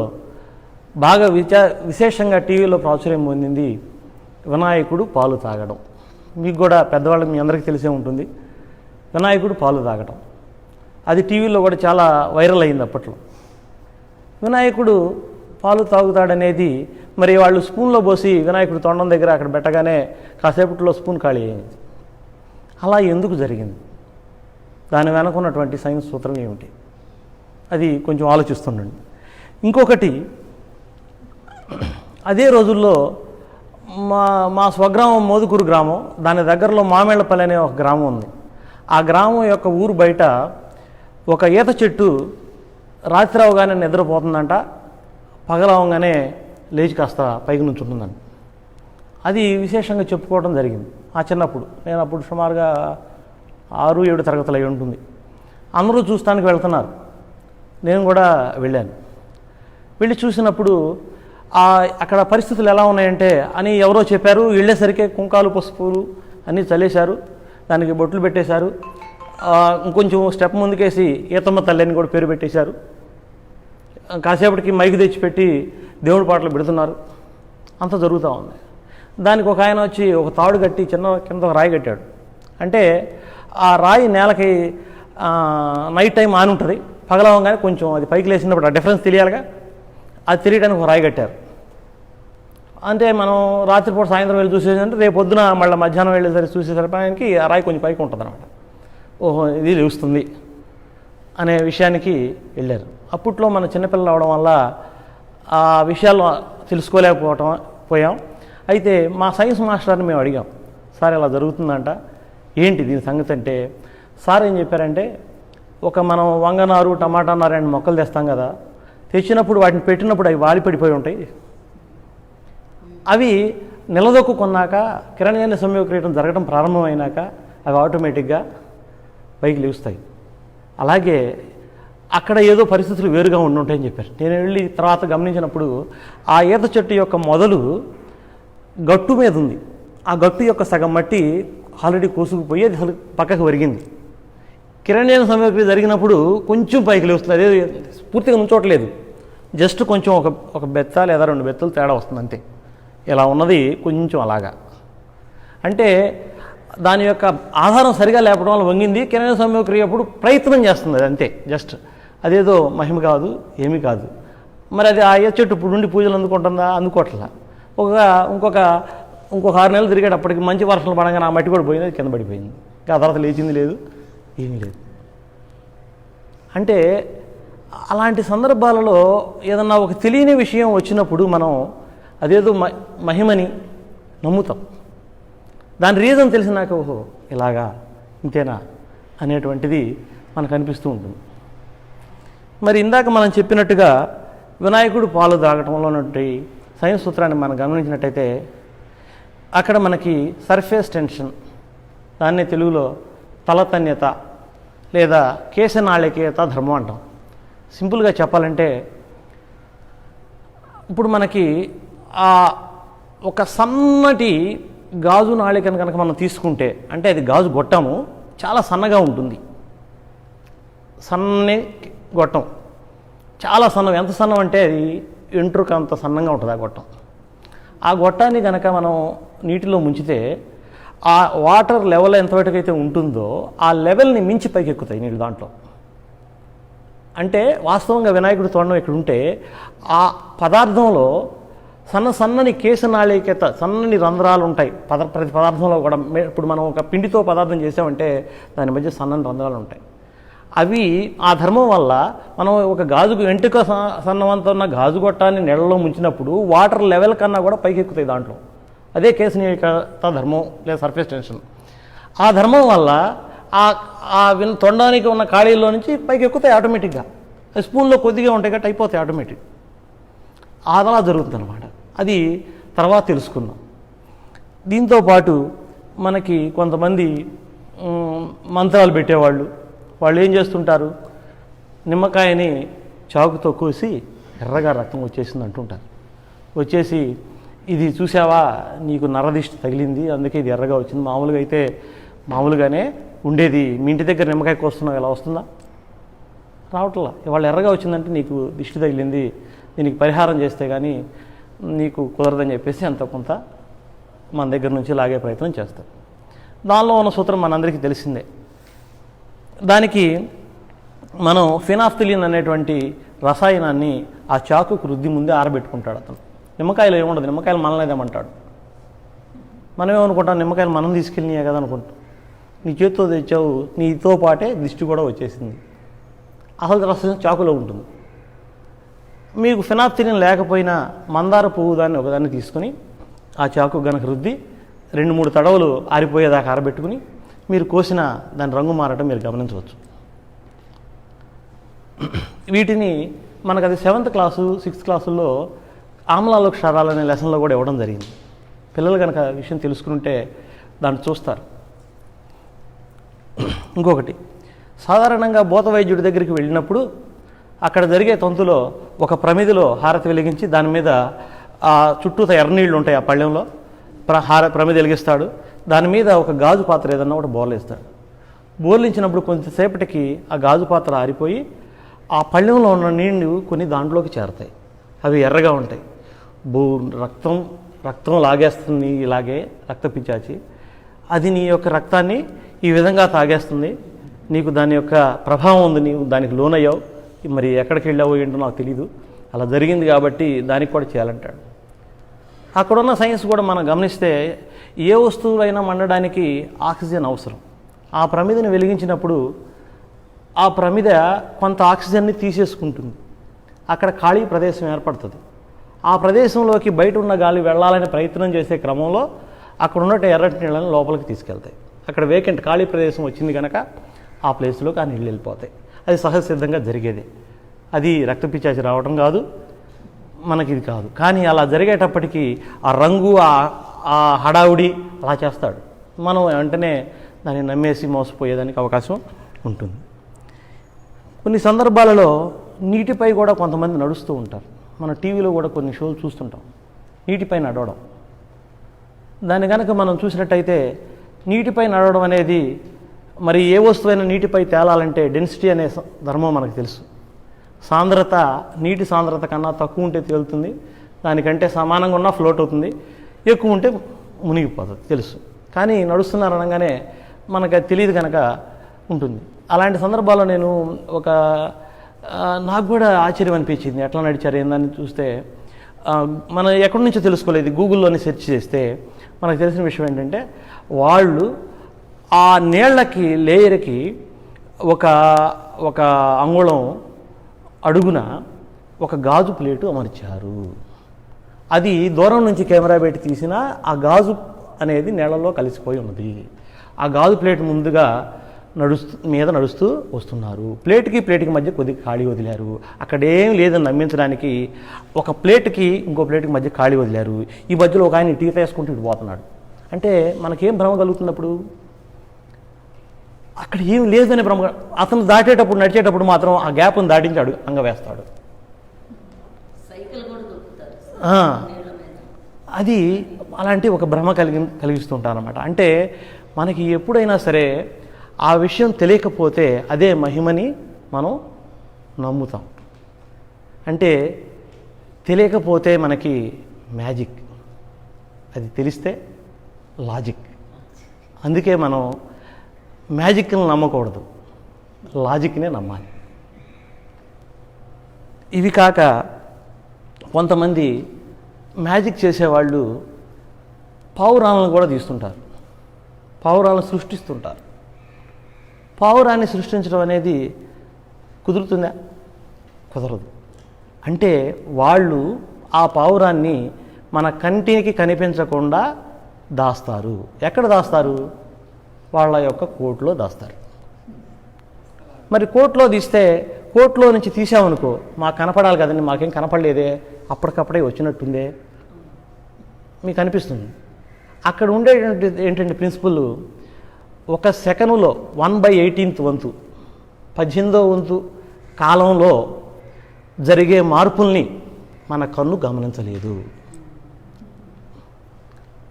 బాగా విశేషంగా టీవీలో ప్రాచుర్యం పొందింది వినాయకుడు పాలు తాగడం. మీకు కూడా పెద్దవాళ్ళకి మీ అందరికీ తెలిసే ఉంటుంది. వినాయకుడు పాలు తాగడం అది టీవీలో కూడా చాలా వైరల్ అయింది అప్పట్లో. వినాయకుడు పాలు తాగుతాడనేది మరి వాళ్ళు స్పూన్లో పోసి వినాయకుడు తొండం దగ్గర అక్కడ పెట్టగానే కాసేపట్లో స్పూన్ ఖాళీ అయింది. అలా ఎందుకు జరిగింది? దాని వెనుకున్నటువంటి సైన్స్ సూత్రం ఏమిటి? అది కొంచెం ఆలోచిస్తుండండి. ఇంకొకటి, అదే రోజుల్లో మా స్వగ్రామం మోదుకూరు గ్రామం, దాని దగ్గరలో మామిళ్ళపల్లి అనే ఒక గ్రామం ఉంది. ఆ గ్రామం యొక్క ఊరు బయట ఒక ఈత చెట్టు రాత్రి అవగానే నిద్రపోతుందంట, పగలవగానే లేచి కాస్త పైకి నుంచి ఉంటుందంట. అది విశేషంగా చెప్పుకోవడం జరిగింది ఆ చిన్నప్పుడు. నేను అప్పుడు సుమారుగా 6-7 తరగతులు అయి ఉంటుంది. అందరూ చూస్తానికి వెళ్తున్నారు, నేను కూడా వెళ్ళాను. వెళ్ళి చూసినప్పుడు అక్కడ పరిస్థితులు ఎలా ఉన్నాయంటే అని ఎవరో చెప్పారు. వెళ్ళేసరికి కుంకాలు పసుపులు అన్నీ చల్లేశారు, దానికి బొట్లు పెట్టేశారు. ఇంకొంచెం స్టెప్ ముందుకేసి ఈతమ్మ తల్లి అని కూడా పేరు పెట్టేశారు. కాసేపటికి మైకు తెచ్చిపెట్టి దేవుడి పాటలు పెడుతున్నారు. అంత జరుగుతూ ఉంది. దానికి ఒక ఆయన వచ్చి ఒక తాడు కట్టి కింద ఒక రాయి కట్టాడు. అంటే ఆ రాయి నేలకి నైట్ టైం ఆని ఉంటుంది, పగలవగానే కొంచెం అది పైకి లేచినప్పుడు ఆ డిఫరెన్స్ తెలియాలిగా, అది తెలియడానికి ఒక రాయి కట్టారు. అంటే మనం రాత్రిపూట సాయంత్రం వెళ్ళి చూసేదంటే రేపు పొద్దున మళ్ళీ మధ్యాహ్నం వెళ్ళేసరికి చూసేసరికి ఆ రాయి కొంచెం పైకి ఉంటుంది అనమాట. ఓహో, ఇది లేస్తుంది అనే విషయానికి వెళ్ళారు. అప్పట్లో మన చిన్నపిల్లలు అవడం వల్ల ఆ విషయాలు తెలుసుకోలేకపోయాం. అయితే మా సైన్స్ మాస్టర్ని మేము అడిగాం, సార్ ఇలా జరుగుతుందంట, ఏంటి దీని సంగతి అంటే, సార్ ఏం చెప్పారంటే, మనం వంగనారు టమాటా నారు అని మొక్కలు తెస్తాం కదా, తెచ్చినప్పుడు వాటిని పెట్టినప్పుడు అవి వాలి పడిపోయి ఉంటాయి. అవి నిలదొక్కున్నాక కిరణజన్య సంయోగక్రియటం జరగడం ప్రారంభమైనాక అవి ఆటోమేటిక్గా పైకి లేస్తాయి. అలాగే అక్కడ ఏదో పరిస్థితులు వేరుగా ఉండుంటాయని చెప్పారు. నేను వెళ్ళి తర్వాత గమనించినప్పుడు ఆ ఈత చెట్టు యొక్క మొదలు గట్టు మీద ఉంది. ఆ గట్టు యొక్క సగం మట్టి ఆల్రెడీ కోసుకుపోయి అది పక్కకు ఒరిగింది. కిరణజన్య సంయోగక్రియ జరిగినప్పుడు కొంచెం పైకి లేస్తుంది, అదే పూర్తిగా ఉంచోట్లేదు, జస్ట్ కొంచెం ఒక బెత్త లేదా 2 బెత్తలు తేడా వస్తుంది అంతే. ఇలా ఉన్నది కొంచెం అలాగా. అంటే దాని యొక్క ఆధారం సరిగా లేపడం వల్ల వంగింది. కిరణజన్య సంయోగక్రియ అప్పుడు ప్రయత్నం చేస్తుంది, అది అంతే, జస్ట్ అదేదో మహిమ కాదు, ఏమీ కాదు. మరి అది ఆ చెట్టు ఇప్పుడు నుండి పూజలు అందుకుంటుందా? అందుకోవట్లా. ఇంకొక 6 నెలలు తిరిగేటప్పటికి మంచి వర్షాలు పడంగా ఆ మట్టి కూడా పోయింది, అది కింద పడిపోయింది. ఆ తర్వాత లేచింది లేదు, ఏమీ లేదు. అంటే అలాంటి సందర్భాలలో ఏదన్నా ఒక తెలియని విషయం వచ్చినప్పుడు మనం అదేదో మహిమని నమ్ముతాం. దాని రీజన్ తెలిసినాక ఓహో ఇలాగా ఇంతేనా అనేటువంటిది మనకు అనిపిస్తూ ఉంటుంది. మరి ఇందాక మనం చెప్పినట్టుగా వినాయకుడు పాలు తాగటంలో ఉన్నటువంటి సైన్స్ సూత్రాన్ని మనం గమనించినట్టయితే అక్కడ మనకి సర్ఫేస్ టెన్షన్, దాన్నే తెలుగులో తలతన్యత లేదా కేశనాళికేత ధర్మం అంటాం. సింపుల్గా చెప్పాలంటే ఇప్పుడు మనకి ఒక సన్నటి గాజు నాళికను కనుక మనం తీసుకుంటే, అంటే అది గాజు గొట్టము చాలా సన్నగా ఉంటుంది. సన్నని గొట్టం చాలా సన్నం. ఎంత సన్నం అంటే అది వెంట్రుక అంత సన్నంగా ఉంటుంది ఆ గొట్టం. ఆ గొట్టాన్ని కనుక మనం నీటిలో ముంచితే ఆ వాటర్ లెవెల్ ఎంతవరకైతే ఉంటుందో ఆ లెవెల్ని మించి పైకి ఎక్కుతాయి నీళ్ళు దాంట్లో. అంటే వాస్తవంగా వినాయకుడి తోరణం ఇక్కడ ఉంటే ఆ పదార్థంలో సన్నని కేశనాళికేత సన్నని రంధ్రాలు ఉంటాయి ప్రతి పదార్థంలో కూడా. ఇప్పుడు మనం ఒక పిండితో పదార్థం చేసామంటే దాని మధ్య సన్నని రంధ్రాలు ఉంటాయి. అవి ఆ ధర్మం వల్ల మనం ఒక గాజు వెంట్రుక సన్నవంత ఉన్న గాజు గొట్టాన్ని నీళ్ళలో ముంచినప్పుడు వాటర్ లెవెల్ కన్నా కూడా పైకి ఎక్కుతాయి దాంట్లో. అదే కేశనాళికేత ధర్మం లేదా సర్ఫేస్ టెన్షన్. ఆ ధర్మం వల్ల తొండానికి ఉన్న ఖాళీల్లో నుంచి పైకి ఎక్కుతాయి ఆటోమేటిక్గా. స్పూన్లో కొద్దిగా ఉంటాయి కాబట్టి అయిపోతాయి ఆటోమేటిక్. అలా జరుగుతుందన్నమాట. అది తర్వాత తెలుసుకున్నాం. దీంతోపాటు మనకి కొంతమంది మంత్రాలు పెట్టేవాళ్ళు, వాళ్ళు ఏం చేస్తుంటారు, నిమ్మకాయని చాకుతో కోసి ఎర్రగా రక్తం వచ్చేసింది అంటుంటారు. వచ్చేసి ఇది చూసావా, నీకు నరదిష్టి తగిలింది, అందుకే ఇది ఎర్రగా వచ్చింది. మామూలుగా అయితే మామూలుగానే ఉండేది, మీ ఇంటి దగ్గర నిమ్మకాయ కోస్తున్నావు, ఎలా వస్తుందా? రావట్లా. ఇవాళ ఎర్రగా వచ్చిందంటే నీకు దిష్టి తగిలింది, దీనికి పరిహారం చేస్తే కానీ నీకు కుదరదని చెప్పేసి అంత కొంత మన దగ్గర నుంచి లాగే ప్రయత్నం చేస్తారు. దానిలో ఉన్న సూత్రం మనందరికీ తెలిసిందే. దానికి మనం ఫినాఫ్థలిన్ అనేటువంటి రసాయనాన్ని ఆ చాకుకు రుద్ది ముందే ఆరబెట్టుకుంటాడు అతను. నిమ్మకాయలు ఏముండదు, నిమ్మకాయలు మనలేదేమంటాడు. మనం ఏమనుకుంటాం, నిమ్మకాయలు మనం తీసుకెళ్ళినాయే కదా అనుకుంటాం. నీ చేతితో తెచ్చావు, నీతో పాటే దిష్టి కూడా వచ్చేసింది. అసలు రసం చాకులో ఉంటుంది. మీకు ఫినాఫ్థలిన్ లేకపోయినా మందార పువ్వు దాన్ని ఒకదాన్ని తీసుకుని ఆ చాకు గనక రుద్ది 2-3 తడవలు ఆరిపోయేదాకా ఆరబెట్టుకుని మీరు కోసిన దాని రంగు మారటం మీరు గమనించవచ్చు. వీటిని మనకు అది 7th క్లాసు 6th క్లాసుల్లో ఆమ్లాలు క్షారాలు అనే లెసన్లో కూడా ఇవ్వడం జరిగింది. పిల్లలు కనుక విషయం తెలుసుకుంటే దాన్ని చూస్తారు. ఇంకొకటి, సాధారణంగా భూత వైద్యుడి దగ్గరికి వెళ్ళినప్పుడు అక్కడ జరిగే తంతులో ఒక ప్రమిదిలో హారతి వెలిగించి దాని మీద ఆ చుట్టూత ఎర్రనీళ్ళు ఉంటాయి, ఆ పళ్ళెంలో ప్రమిది వెలిగిస్తాడు. దాని మీద ఒక గాజు పాత్ర ఏదన్నా ఒకటి బోర్లేస్తాడు. బోర్లించినప్పుడు కొంతసేపటికి ఆ గాజు పాత్ర ఆరిపోయి ఆ పళ్ళెంలో ఉన్న నీళ్లు కొన్ని దాంట్లోకి చేరతాయి. అవి ఎర్రగా ఉంటాయి. రక్తం లాగేస్తుంది, ఇలాగే రక్త పిచాచి. అది నీ యొక్క రక్తాన్ని ఈ విధంగా తాగేస్తుంది. నీకు దాని యొక్క ప్రభావం ఉంది, నీవు దానికి లోనయ్యావు. మరి ఎక్కడికి వెళ్ళావో ఏంటో నాకు తెలీదు, అలా జరిగింది కాబట్టి దానికి కూడా చేయాలంటాడు. అక్కడున్న సైన్స్ కూడా మనం గమనిస్తే ఏ వస్తువులైనా మండడానికి ఆక్సిజన్ అవసరం. ఆ ప్రమిదని వెలిగించినప్పుడు ఆ ప్రమిద కొంత ఆక్సిజన్ని తీసేసుకుంటుంది. అక్కడ ఖాళీ ప్రదేశం ఏర్పడుతుంది. ఆ ప్రదేశంలోకి బయట ఉన్న గాలి వెళ్ళాలని ప్రయత్నం చేసే క్రమంలో అక్కడ ఉన్నట్టు ఎర్రటి నీళ్ళని లోపలికి తీసుకెళ్తాయి. అక్కడ వేకెంట్ ఖాళీ ప్రదేశం వచ్చింది కనుక ఆ ప్లేస్లోకి ఆ నీళ్ళు వెళ్ళిపోతాయి. అది సహజసిద్ధంగా జరిగేది. అది రక్తపిచాచి రావడం కాదు, మనకి ఇది కాదు. కానీ అలా జరిగేటప్పటికీ ఆ రంగు, ఆ హడావుడి అలా చేస్తాడు. మనం వెంటనే దాన్ని నమ్మేసి మోసపోయేదానికి అవకాశం ఉంటుంది. కొన్ని సందర్భాలలో నీటిపై కూడా కొంతమంది నడుస్తూ ఉంటారు. మన టీవీలో కూడా కొన్ని షోలు చూస్తుంటాం, నీటిపై నడవడం. దాన్ని కనుక మనం చూసినట్టయితే నీటిపై నడవడం అనేది, మరి ఏ వస్తువైనా నీటిపై తేలాలంటే డెన్సిటీ అనే ధర్మం మనకు తెలుసు. సాంద్రత, నీటి సాంద్రత కన్నా తక్కువ ఉంటే తేలుతుంది, దానికంటే సమానంగా ఉన్నా ఫ్లోట్ అవుతుంది, ఎక్కువ ఉంటే మునిగిపోతుంది తెలుసు. కానీ నడుస్తున్నారు అనగానే మనకు అది తెలియదు కనుక ఉంటుంది. అలాంటి సందర్భాల్లో నేను నాకు కూడా ఆశ్చర్యం అనిపించింది, ఎట్లా నడిచారు ఏందని చూస్తే మనం ఎక్కడి నుంచో తెలుసుకోలేదు. గూగుల్లోనే సెర్చ్ చేస్తే మనకు తెలిసిన విషయం ఏంటంటే, వాళ్ళు ఆ నీళ్లకి లేయర్కి ఒక అంగుళం అడుగున ఒక గాజు ప్లేటు అమర్చారు. అది దూరం నుంచి కెమెరా పెట్టి తీసినా ఆ గాజు అనేది నీళ్లలో కలిసిపోయి ఉన్నది. ఆ గాజు ప్లేట్ ముందుగా నడుస్తూ వస్తున్నారు. ప్లేట్కి మధ్య కొద్దిగా ఖాళీ వదిలారు. అక్కడేం లేదని నమ్మించడానికి ఒక ప్లేట్కి ఇంకో ప్లేట్కి మధ్య ఖాళీ వదిలారు. ఈ మధ్యలో ఒక ఆయన టీ వేసుకుంటూ ఇటు పోతున్నాడు. అంటే మనకేం భ్రమ కలుగుతున్నప్పుడు, అక్కడ ఏం లేదని భ్రమ. అతను దాటేటప్పుడు, నడిచేటప్పుడు మాత్రం ఆ గ్యాప్ను దాటించాడు, అంగవేస్తాడు. అది అలాంటి ఒక భ్రమ కలిగిస్తుంటారన్నమాట. అంటే మనకి ఎప్పుడైనా సరే ఆ విషయం తెలియకపోతే అదే మహిమని మనం నమ్ముతాం. అంటే తెలియకపోతే మనకి మ్యాజిక్, అది తెలిస్తే లాజిక్. అందుకే మనం మ్యాజిక్ని నమ్మకూడదు, లాజిక్నే నమ్మాలి. ఇవి కాక కొంతమంది మ్యాజిక్ చేసేవాళ్ళు పావురాలను కూడా తీస్తుంటారు, పావురాలను సృష్టిస్తుంటారు. పావురాన్ని సృష్టించడం అనేది కుదురుతుందా? కుదరదు. అంటే వాళ్ళు ఆ పావురాన్ని మన కంటికి కనిపించకుండా దాస్తారు. ఎక్కడ దాస్తారు? వాళ్ళ యొక్క కోట్లో దాస్తారు. మరి కోట్లో తీస్తే, కోట్లో నుంచి తీసామనుకో, మాకు కనపడాలి కదండి, మాకేం కనపడలేదే, అప్పటికప్పుడే వచ్చినట్టుందే మీకు అనిపిస్తుంది. అక్కడ ఉండేటువంటి ఏంటంటే ప్రిన్సిపల్, ఒక సెకనులో 1/18 వంతు 18వ వంతు కాలంలో జరిగే మార్పుల్ని మన కన్ను గమనించలేదు.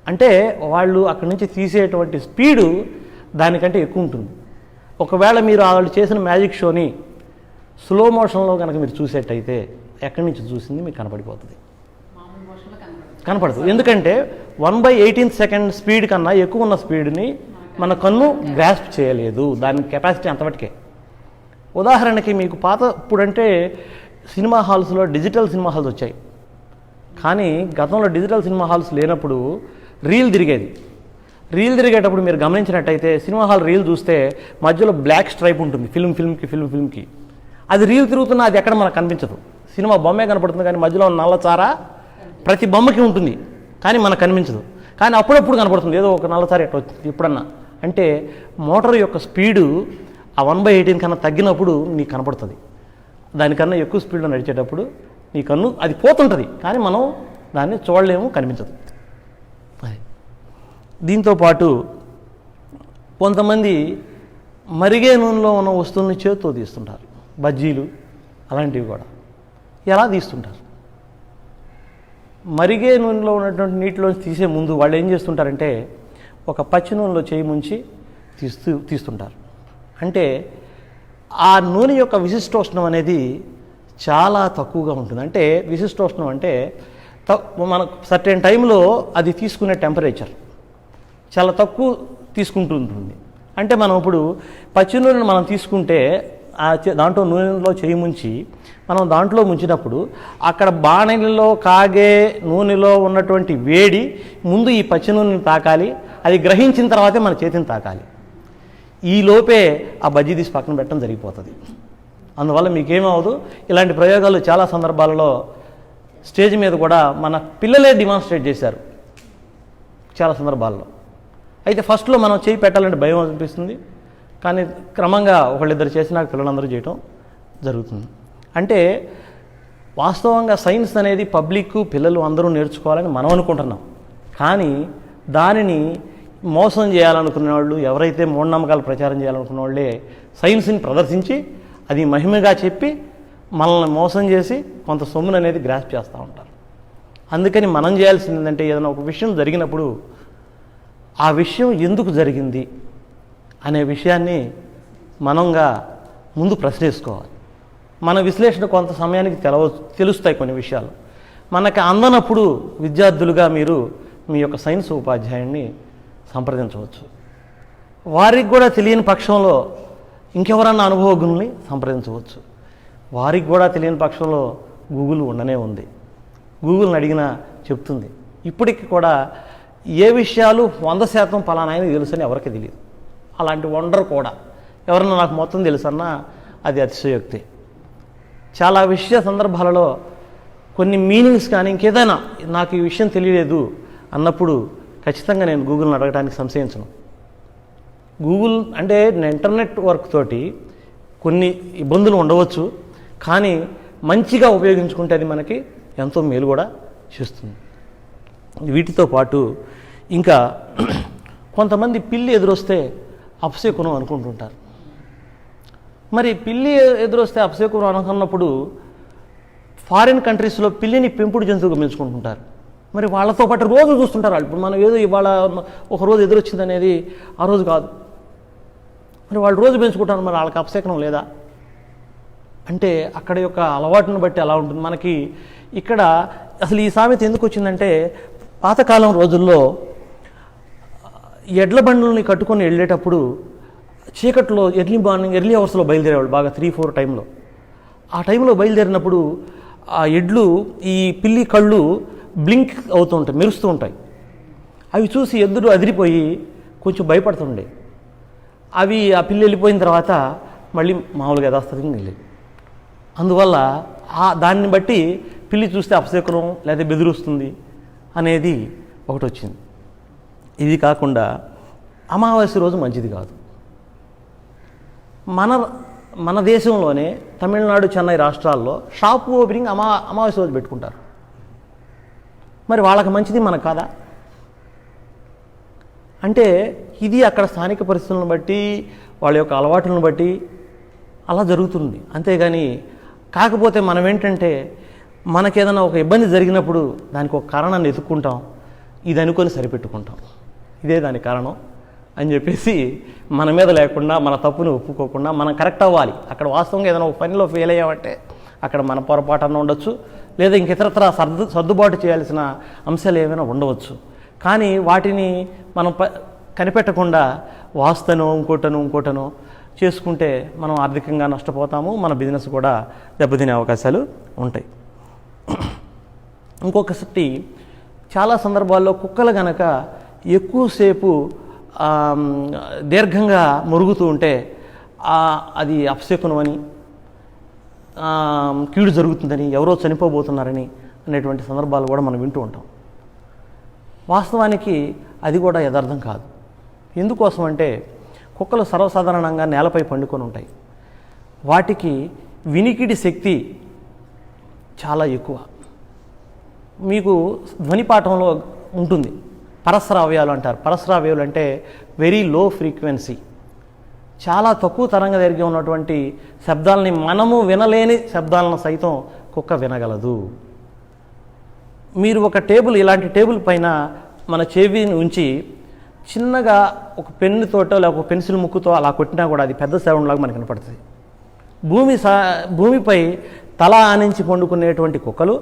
అంటే వాళ్ళు అక్కడి నుంచి తీసేటువంటి స్పీడు దానికంటే ఎక్కువ ఉంటుంది. ఒకవేళ మీరు వాళ్ళు చేసిన మ్యాజిక్ షోని స్లో మోషన్లో కనుక మీరు చూసేటైతే ఎక్కడి నుంచి చూసింది మీకు కనపడిపోతుంది, కనపడదు. ఎందుకంటే 1/18 సెకండ్ స్పీడ్ కన్నా ఎక్కువ ఉన్న స్పీడ్ని మన కన్ను గ్రాస్ప్ చేయలేదు. దాని కెపాసిటీ అంతవరకే. ఉదాహరణకి మీకు పాత ఇప్పుడంటే సినిమా హాల్స్లో డిజిటల్ సినిమా హాల్స్ వచ్చాయి, కానీ గతంలో డిజిటల్ సినిమా హాల్స్ లేనప్పుడు రీల్ తిరిగేది. రీల్ తిరిగేటప్పుడు మీరు గమనించినట్టయితే సినిమా హాల్ రీల్ చూస్తే మధ్యలో బ్లాక్ స్ట్రైప్ ఉంటుంది ఫిల్మ్కి. అది రీల్ తిరుగుతున్నా అది ఎక్కడ మనకు కనిపించదు. సినిమా బొమ్మే కనపడుతుంది కానీ మధ్యలో నల్లచార ప్రతి బొమ్మకి ఉంటుంది కానీ మనకు కనిపించదు. కానీ అప్పుడప్పుడు కనపడుతుంది ఏదో ఒక నల్లచార ఎట్లా వచ్చింది ఎప్పుడన్నా. అంటే మోటార్ యొక్క స్పీడు ఆ 1/18 కన్నా తగ్గినప్పుడు నీకు కనపడుతుంది. దానికన్నా ఎక్కువ స్పీడ్లో నడిచేటప్పుడు నీ కన్ను అది పోతుంటుంది కానీ మనం దాన్ని చూడలేము, కనిపించదు. దీంతోపాటు కొంతమంది మరిగే నూనెలో ఉన్న వస్తువుల్ని చేతితో తీస్తుంటారు. బజ్జీలు అలాంటివి కూడా ఎలా తీస్తుంటారు? మరిగే నూనెలో ఉన్నటువంటి నీటిలోంచి తీసే ముందు వాళ్ళు ఏం చేస్తుంటారంటే ఒక పచ్చి నూనెలో చేయి ముంచి తీస్తుంటారు. అంటే ఆ నూనె యొక్క విశిష్టోష్ణం అనేది చాలా తక్కువగా ఉంటుంది. అంటే విశిష్టోష్ణం అంటే మనకు సర్టెన్ టైంలో అది తీసుకునే టెంపరేచర్ చాలా తక్కువ తీసుకుంటూ ఉంటుంది. అంటే మనం ఇప్పుడు పచ్చి నూనెను మనం తీసుకుంటే దాంట్లో నూనెలో చేయి ముంచి మనం దాంట్లో ముంచినప్పుడు అక్కడ బాణలిలో కాగే నూనెలో ఉన్నటువంటి వేడి ముందు ఈ పచ్చి నూనెని తాకాలి, అది గ్రహించిన తర్వాతే మన చేతిని తాకాలి. ఈ లోపే ఆ బజ్జీ తీసి పక్కన పెట్టడం జరిగిపోతుంది. అందువల్ల మీకేమవదు. ఇలాంటి ప్రయోగాలు చాలా సందర్భాలలో స్టేజ్ మీద కూడా మన పిల్లలే డిమాన్స్ట్రేట్ చేశారు చాలా సందర్భాల్లో. అయితే ఫస్ట్లో మనం చేయి పెట్టాలంటే భయం అనిపిస్తుంది, కానీ క్రమంగా ఒకళ్ళిద్దరు చేసినాక పిల్లలందరూ చేయటం జరుగుతుంది. అంటే వాస్తవంగా సైన్స్ అనేది పబ్లిక్ పిల్లలు అందరూ నేర్చుకోవాలని మనం అనుకుంటున్నాం. కానీ దానిని మోసం చేయాలనుకునే వాళ్ళు, ఎవరైతే మూఢనమ్మకాలు ప్రచారం చేయాలనుకున్న వాళ్ళే సైన్స్ని ప్రదర్శించి అది మహిమగా చెప్పి మనల్ని మోసం చేసి కొంత సొమ్మును అనేది గ్రాస్ప్ చేస్తూ ఉంటారు. అందుకని మనం చేయాల్సింది ఏంటంటే ఏదైనా ఒక విషయం జరిగినప్పుడు ఆ విషయం ఎందుకు జరిగింది అనే విషయాన్ని మనంగా ముందు ప్రశ్నించుకోవాలి. మన విశ్లేషణ కొంత సమయానికి తెలుస్తాయి కొన్ని విషయాలు. మనకి అందనప్పుడు విద్యార్థులుగా మీరు మీ యొక్క సైన్స్ ఉపాధ్యాయుడిని సంప్రదించవచ్చు. వారికి కూడా తెలియని పక్షంలో ఇంకెవరన్నా అనుభవజ్ఞుల్ని సంప్రదించవచ్చు. వారికి కూడా తెలియని పక్షంలో గూగుల్ ఉండనే ఉంది. గూగుల్ని అడిగినా చెప్తుంది. ఇప్పటికి కూడా ఏ విషయాలు 100% పలానా ఆయనకి తెలుసని ఎవరికి తెలియదు. అలాంటి వండర్ కూడా ఎవరన్నా నాకు మొత్తం తెలుసన్నా అది అతిశయోక్తి. చాలా విషయ సందర్భాలలో కొన్ని మీనింగ్స్ కానీ ఇంకేదైనా నాకు ఈ విషయం తెలియలేదు అన్నప్పుడు ఖచ్చితంగా నేను గూగుల్ని అడగడానికి సంశయించను. గూగుల్ అంటే ఇంటర్నెట్ వర్క్ తోటి కొన్ని ఇబ్బందులు ఉండవచ్చు, కానీ మంచిగా ఉపయోగించుకుంటే అది మనకి ఎంతో మేలు కూడా చేస్తుంది. వీటితో పాటు ఇంకా కొంతమంది పిల్లి ఎదురొస్తే అపశకునం అనుకుంటుంటారు. మరి పిల్లి ఎదురొస్తే అపశకునం అనుకున్నప్పుడు ఫారిన్ కంట్రీస్లో పిల్లిని పెంపుడు జంతువుగా పెంచుకుంటుంటారు. మరి వాళ్ళతో పాటు రోజు చూస్తుంటారు వాళ్ళు. ఇప్పుడు మనం ఏదో ఇవాళ ఒక రోజు ఎదురొచ్చింది అనేది ఆ రోజు కాదు, మరి వాళ్ళు రోజు పెంచుకుంటారు. మరి వాళ్ళకి అపశకునం లేదా అంటే అక్కడ యొక్క అలవాటును బట్టి అలా ఉంటుంది. మనకి ఇక్కడ అసలు ఈ సామెత ఎందుకు వచ్చిందంటే పాతకాలం రోజుల్లో ఎడ్ల బండ్లని కట్టుకొని వెళ్ళేటప్పుడు చీకట్లో ఎర్లీ అవర్స్లో బయలుదేరేవాళ్ళు, బాగా 3-4 టైంలో. ఆ టైంలో బయలుదేరినప్పుడు ఆ ఎడ్లు ఈ పిల్లి కళ్ళు బ్లింక్ అవుతూ ఉంటాయి, మెరుస్తూ ఉంటాయి. అవి చూసి ఎద్దులు అదిరిపోయి కొంచెం భయపడుతుండే. అవి ఆ పిల్లి వెళ్ళిపోయిన తర్వాత మళ్ళీ మామూలుగా యథాస్థితికి వెళ్ళేది. అందువల్ల దాన్ని బట్టి పిల్లి చూస్తే అపశకునం లేదా బెదిరుస్తుంది అనేది ఒకటి వచ్చింది. ఇది కాకుండా అమావాస్య రోజు మంచిది కాదు. మన దేశంలోనే తమిళనాడు, చెన్నై రాష్ట్రాల్లో షాప్ ఓపెనింగ్ అమావాస్య రోజు పెట్టుకుంటారు. మరి వాళ్ళకి మంచిది మనకు కాదా? అంటే ఇది అక్కడ స్థానిక పరిస్థితులను బట్టి వాళ్ళ యొక్క అలవాటులను బట్టి అలా జరుగుతుంది. అంతేగాని కాకపోతే మనం ఏంటంటే మనకేదైనా ఒక ఇబ్బంది జరిగినప్పుడు దానికి ఒక కారణాన్ని ఎత్తుక్కుంటాం, ఇది అనుకొని సరిపెట్టుకుంటాం, ఇదే దాని కారణం అని చెప్పేసి మన మీద లేకుండా మన తప్పుని ఒప్పుకోకుండా మనం కరెక్ట్ అవ్వాలి. అక్కడ వాస్తవంగా ఏదైనా ఒక పనిలో ఫెయిల్ అయ్యామంటే అక్కడ మన పొరపాటు అన్న ఉండొచ్చు, లేదా ఇంకితరత్ర సర్దుబాటు చేయాల్సిన అంశాలు ఏమైనా ఉండవచ్చు. కానీ వాటిని మనం కనిపెట్టకుండా వాస్తనో ఇంకోటనో చేసుకుంటే మనం ఆర్థికంగా నష్టపోతాము, మన బిజినెస్ కూడా దెబ్బతినే అవకాశాలు ఉంటాయి. ఇంకొకటి చాలా సందర్భాల్లో కుక్కలు గనక ఎక్కువసేపు దీర్ఘంగా మురుగుతూ ఉంటే అది అపశకునం అని, కీడు జరుగుతుందని, ఎవరో చనిపోబోతున్నారని అనేటువంటి సందర్భాలు కూడా మనం వింటూ ఉంటాం. వాస్తవానికి అది కూడా యథార్థం కాదు. ఎందుకోసం అంటే కుక్కలు సర్వసాధారణంగా నేలపై పండుకొని ఉంటాయి. వాటికి వినికిడి శక్తి చాలా ఎక్కువ. మీకు ధ్వనిపాఠంలో ఉంటుంది, పరస్రావ్యాలు అంటారు. పరస్రావ్యాలు అంటే వెరీ లో ఫ్రీక్వెన్సీ, చాలా తక్కువ తరంగదైర్ఘ్యం ఉన్నటువంటి శబ్దాలని, మనము వినలేని శబ్దాలను సైతం కుక్క వినగలదు. మీరు ఒక టేబుల్, ఇలాంటి టేబుల్ పైన మన చెవిని ఉంచి చిన్నగా ఒక పెన్నుతోటో లేకపోతే ఒక పెన్సిల్ ముక్కుతో అలా కొట్టినా కూడా అది పెద్ద సౌండ్ లాగా మనకు వినపడుతుంది. భూమిపై తల ఆనించి పండుకునేటువంటి కుక్కలు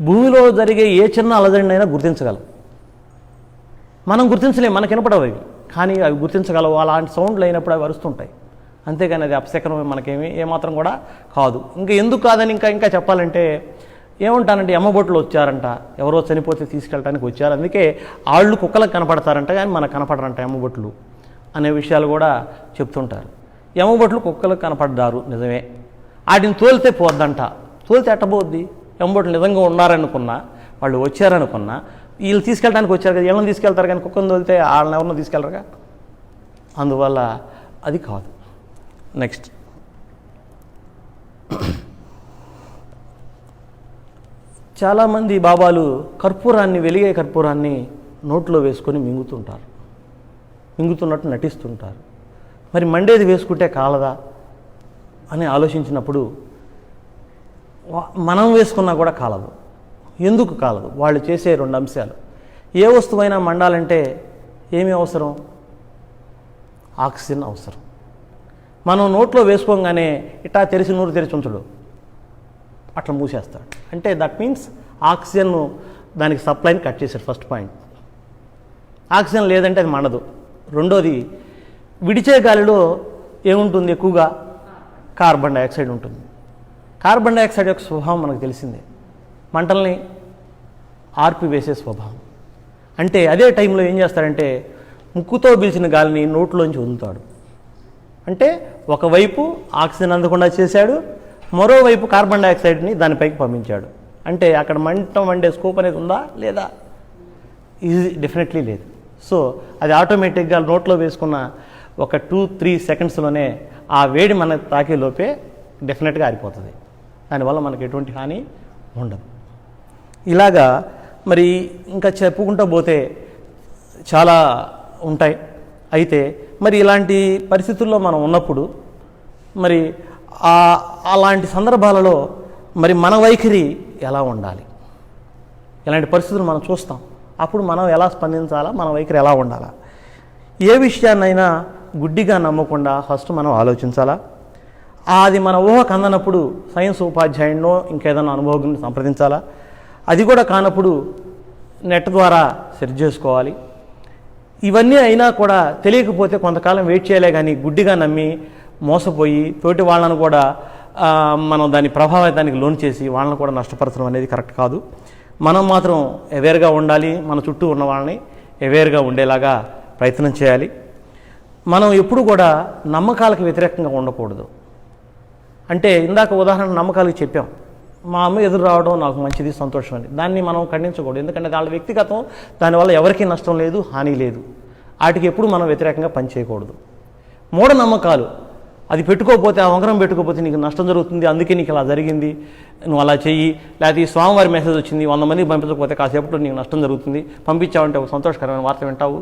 భూమిలో జరిగే ఏ చిన్న అలజడినైనా గుర్తించగలవు. మనం గుర్తించలేం, మనకు వినపడవు అవి, కానీ అవి గుర్తించగలవు. అలాంటి సౌండ్లు అయినప్పుడు అవి అరుస్తుంటాయి. అంతేగాని అది అపశకనం మనకేమి ఏమాత్రం కూడా కాదు. ఇంకా ఎందుకు కాదని ఇంకా చెప్పాలంటే ఏమంటానంటే అమ్మబొట్లు వచ్చారంట, ఎవరో చనిపోతే తీసుకెళ్ళడానికి వచ్చారు, అందుకే ఆళ్ళు కుక్కలకు కనపడతారంట కానీ మనకు కనపడరంట ఎమ్మబొట్లు అనే విషయాలు కూడా చెప్తుంటారు. ఎమ్మబొట్లు కుక్కలకు కనపడ్డారు నిజమే, వాటిని తోలితే పోద్దంట. తోలితే ఎట్టబోద్ది? ఎమ్మబొట్లు నిజంగా ఉన్నారనుకున్నా, వాళ్ళు వచ్చారనుకున్నా, వీళ్ళు తీసుకెళ్ళడానికి వచ్చారు కదా, ఎవరిని తీసుకెళ్తారు కానీ కుక్కను తోలితే వాళ్ళని ఎవరినో తీసుకెళ్ళరుగా. అందువల్ల అది కాదు. నెక్స్ట్, చాలామంది బాబాలు వెలిగే కర్పూరాన్ని నోట్లో వేసుకొని మింగుతున్నట్టు నటిస్తుంటారు. మరి మండేది వేసుకుంటే కాలదా అని ఆలోచించినప్పుడు మనం వేసుకున్నా కూడా కాలదు. ఎందుకు కాలదు? వాళ్ళు చేసే రెండు అంశాలు. ఏ వస్తువైనా మండాలంటే ఏమి అవసరం? ఆక్సిజన్ అవసరం. మనం నోట్లో వేసుకోగానే ఇట్టా నోరు తెరిచి ఉంచడు, అట్లా మూసేస్తాడు. అంటే దట్ మీన్స్ ఆక్సిజన్ దానికి సప్లైని కట్ చేశాడు. First point. ఆక్సిజన్ లేదంటే అది మండదు. రెండోది, విడిచే గాలిలో ఏముంటుంది? ఎక్కువగా కార్బన్ డైఆక్సైడ్ ఉంటుంది. కార్బన్ డైఆక్సైడ్ యొక్క స్వభావం మనకు తెలిసిందే, మంటల్ని ఆర్పివేసే స్వభావం. అంటే అదే టైంలో ఏం చేస్తాడంటే ముక్కుతో పీల్చిన గాలిని నోట్లోంచి వదులుతాడు. అంటే ఒకవైపు ఆక్సిజన్ అందకుండా చేశాడు, మరోవైపు కార్బన్ డైఆక్సైడ్ని దానిపైకి పంపించాడు. అంటే అక్కడ మండే స్కోప్ అనేది ఉందా లేదా? ఈజీ డెఫినెట్లీ లేదు. సో అది ఆటోమేటిక్గా నోట్లో వేసుకున్న ఒక 2-3 సెకండ్స్లోనే ఆ వేడి మన తాకే లోపే డెఫినెట్గా ఆరిపోతుంది. దానివల్ల మనకు ఎటువంటి హాని ఉండదు. ఇలాగా మరి ఇంకా చెప్పుకుంటూ పోతే చాలా ఉంటాయి. అయితే మరి ఇలాంటి పరిస్థితుల్లో మనం ఉన్నప్పుడు మరి అలాంటి సందర్భాలలో మరి మన వైఖరి ఎలా ఉండాలి? ఇలాంటి పరిస్థితులు మనం చూస్తాం, అప్పుడు మనం ఎలా స్పందించాలా? మన వైఖరి ఎలా ఉండాలా? ఏ విషయాన్నైనా గుడ్డిగా నమ్మకుండా ఫస్ట్ మనం ఆలోచించాలా? అది మన ఊహకు అందనప్పుడు సైన్స్ ఉపాధ్యాయుడినో ఇంకేదైనా అనుభవం సంప్రదించాలా? అది కూడా కానప్పుడు నెట్ ద్వారా సెర్చ్ చేసుకోవాలి. ఇవన్నీ అయినా కూడా తెలియకపోతే కొంతకాలం వెయిట్ చేయలే, కానీ గుడ్డిగా నమ్మి మోసపోయి తోటి వాళ్ళను కూడా మనం దాని ప్రభావితానికి లోన్ చేసి వాళ్ళని కూడా నష్టపరచడం అనేది కరెక్ట్ కాదు. మనం మాత్రం అవేర్గా ఉండాలి. మన చుట్టూ ఉన్న వాళ్ళని అవేర్గా ఉండేలాగా ప్రయత్నం చేయాలి. మనం ఎప్పుడు కూడా నమ్మకాలకు వ్యతిరేకంగా ఉండకూడదు. అంటే ఇందాక ఉదాహరణ నమ్మకాలకు చెప్పాం, మా అమ్మ ఎదురు రావడం నాకు మంచిది, సంతోషం అని. దాన్ని మనం ఖండించకూడదు, ఎందుకంటే వాళ్ళ వ్యక్తిగతం, దానివల్ల ఎవరికీ నష్టం లేదు, హాని లేదు. వాటికి ఎప్పుడు మనం వ్యతిరేకంగా పనిచేయకూడదు. మూఢనమ్మకాలు అది పెట్టుకోకపోతే, ఆ ఉంగరం పెట్టుకోకపోతే నీకు నష్టం జరుగుతుంది, అందుకే నీకు ఇలా జరిగింది, నువ్వు అలా చెయ్యి, లేకపోతే ఈ స్వామివారి మెసేజ్ వచ్చింది 100 మందికి పంపించకపోతే కాసేపట్లో నీకు నష్టం జరుగుతుంది, పంపించావంటే ఒక సంతోషకరమైన వార్త వింటావు.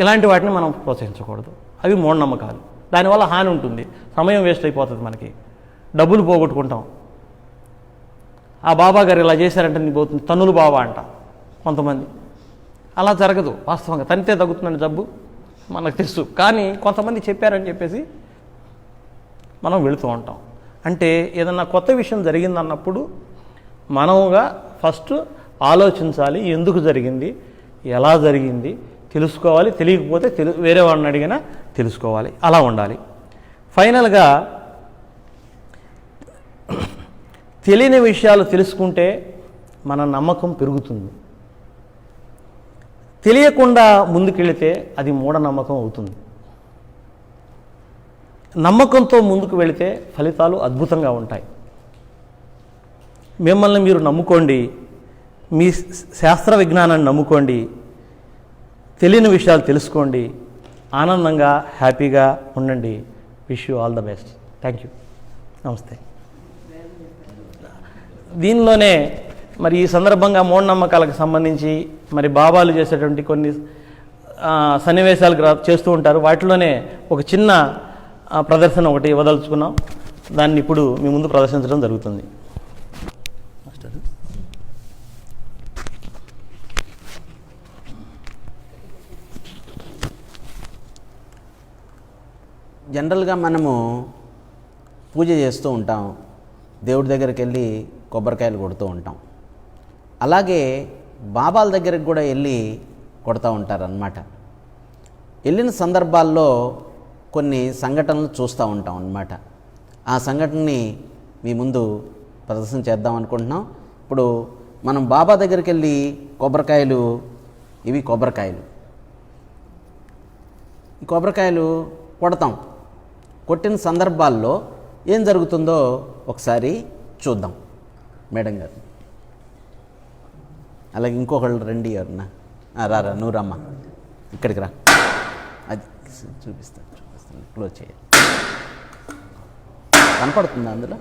ఇలాంటి వాటిని మనం ప్రోత్సహించకూడదు. అవి మూఢనమ్మకాలు. దానివల్ల హాని ఉంటుంది, సమయం వేస్ట్ అయిపోతుంది, మనకి డబ్బులు పోగొట్టుకుంటాం. ఆ బాబా గారు ఇలా చేశారంటే నీ పోతుంది, తన్నులు బాబా అంట కొంతమంది. అలా జరగదు. వాస్తవంగా తనితే తగ్గుతుందని జబ్బు మనకు తెలుసు, కానీ కొంతమంది చెప్పారని చెప్పేసి మనం వెళుతూ ఉంటాం. అంటే ఏదన్నా కొత్త విషయం జరిగిందన్నప్పుడు మనముగా ఫస్ట్ ఆలోచించాలి, ఎందుకు జరిగింది, ఎలా జరిగింది తెలుసుకోవాలి. తెలియకపోతే వేరే వాడిని అడిగినా తెలుసుకోవాలి. అలా ఉండాలి. ఫైనల్గా తెలియని విషయాలు తెలుసుకుంటే మన నమ్మకం పెరుగుతుంది. తెలియకుండా ముందుకెళితే అది మూఢనమ్మకం అవుతుంది. నమ్మకంతో ముందుకు వెళితే ఫలితాలు అద్భుతంగా ఉంటాయి. మిమ్మల్ని మీరు నమ్ముకోండి, మీ శాస్త్ర విజ్ఞానాన్ని నమ్ముకోండి, తెలియని విషయాలు తెలుసుకోండి, ఆనందంగా హ్యాపీగా ఉండండి. Wish you all the best. Thank you. నమస్తే. దీనిలోనే మరి ఈ సందర్భంగా మూఢనమ్మకాలకు సంబంధించి మరి బాబాలు చేసేటువంటి కొన్ని సన్నివేశాలు చేస్తూ ఉంటారు. వాటిలోనే ఒక చిన్న ప్రదర్శన ఒకటి ఇవ్వదలుచుకున్నాం. దాన్ని ఇప్పుడు మీ ముందు ప్రదర్శించడం జరుగుతుంది. జనరల్గా మనము పూజ చేస్తూ ఉంటాం, దేవుడి దగ్గరికి వెళ్ళి కొబ్బరికాయలు కొడుతూ ఉంటాం. అలాగే బాబాల దగ్గరికి కూడా వెళ్ళి కొడుతూ ఉంటారన్నమాట. వెళ్ళిన సందర్భాల్లో కొన్ని సంఘటనలు చూస్తూ ఉంటాం అన్నమాట. ఆ సంఘటనని మీ ముందు ప్రదర్శన చేద్దాం అనుకుంటున్నాం. ఇప్పుడు మనం బాబా దగ్గరికి వెళ్ళి కొబ్బరికాయలు, ఇవి కొబ్బరికాయలు, ఈ కొబ్బరికాయలు కొడతాం. కొట్టిన సందర్భాల్లో ఏం జరుగుతుందో ఒకసారి చూద్దాం. మేడం గారు, అలాగే ఇంకొకళ్ళు రండి. ఎవరన్నా రారా, నువ్వు రమ్మా, ఇక్కడికి రా. అది చూపిస్తాను, క్లోజ్ చేయాలి. కనపడుతుంది అందులో,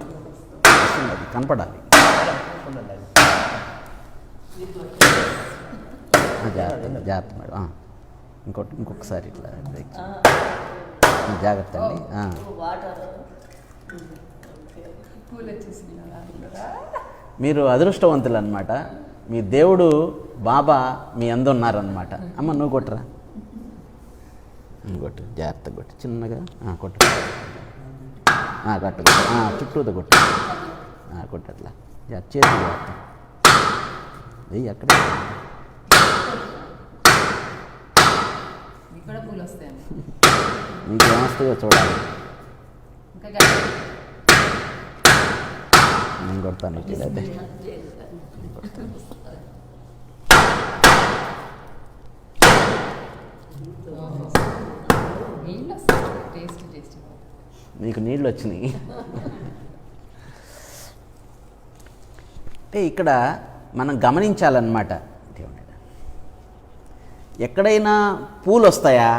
అది కనపడాలి. జాగ్రత్త జాగ్రత్త మేడం. ఇంకొకసారి ఇట్లా జాగ్రత్త అండి. మీరు అదృష్టవంతులు అన్నమాట. మీ దేవుడు బాబా మీ అందున్నారన్నమాట. అమ్మ నువ్వు కొట్టరా, కొట్టు, జాగ్రత్తగా కొట్టు, చిన్నగా కొట్టు, కట్టు, చుట్టూతో కొట్టు, కొట్టట్లా చేతి జాగ్రత్త. వెయ్యి అక్కడ మీకేమొస్తుందో చూడాలి. నేను కొడతాను ఇట్లయితే. మీకు నీళ్ళు వచ్చినాయి. అంటే ఇక్కడ మనం గమనించాలన్నమాట. ఎక్కడైనా పూలు వస్తాయా?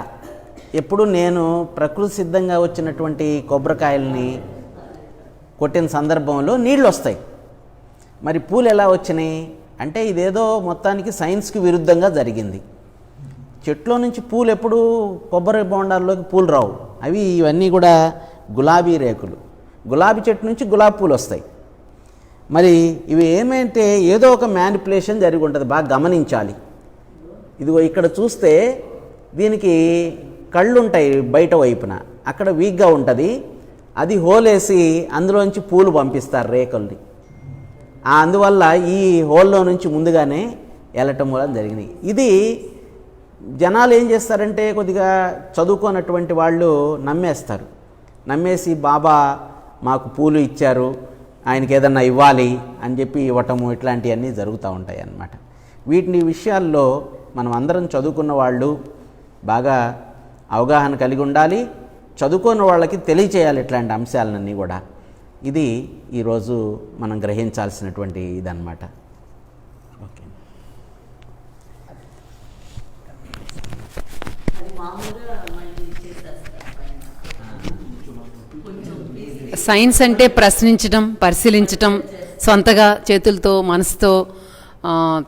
ఎప్పుడు నేను ప్రకృతి సిద్ధంగా వచ్చినటువంటి కొబ్బరికాయలని కొట్టిన సందర్భంలో నీళ్ళు వస్తాయి. మరి పూలు ఎలా వచ్చినాయి అంటే ఇదేదో మొత్తానికి సైన్స్కి విరుద్ధంగా జరిగింది. చెట్లో నుంచి పూలు ఎప్పుడు కొబ్బరి బొండాల్లోకి పూలు రావు. అవి ఇవన్నీ కూడా గులాబీ రేకులు. గులాబీ చెట్టు నుంచి గులాబీ పూలు వస్తాయి. మరి ఇవి ఏమంటే ఏదో ఒక మ్యానిపులేషన్ జరిగి ఉంటుంది. బాగా గమనించాలి. ఇదిగో ఇక్కడ చూస్తే దీనికి కళ్ళు ఉంటాయి బయట వైపున, అక్కడ వీక్గా ఉంటుంది. అది హోలేసి అందులోంచి పూలు పంపిస్తారు రేకుల్ని. అందువల్ల ఈ హోల్లో నుంచి ముందుగానే వెళ్ళటం మూలం జరిగినాయి. ఇది జనాలు ఏం చేస్తారంటే కొద్దిగా చదువుకోనటువంటి వాళ్ళు నమ్మేస్తారు. నమ్మేసి బాబా మాకు పూలు ఇచ్చారు, ఆయనకి ఏదన్నా ఇవ్వాలి అని చెప్పి ఇవ్వటము, ఇట్లాంటివన్నీ జరుగుతూ ఉంటాయి అన్నమాట. వీటిని విషయాల్లో మనం అందరం చదువుకున్న వాళ్ళు బాగా అవగాహన కలిగి ఉండాలి. చదువుకున్న వాళ్ళకి తెలియచేయాలి ఇట్లాంటి అంశాలన్నీ కూడా. ఇది ఈరోజు మనం గ్రహించాల్సినటువంటి ఇదన్నమాట. ఓకే, అది మామూలుగా మళ్ళీ చేసేస్తారు. సైన్స్ అంటే ప్రశ్నించడం, పరిశీలించడం, సొంతగా చేతులతో మనసుతో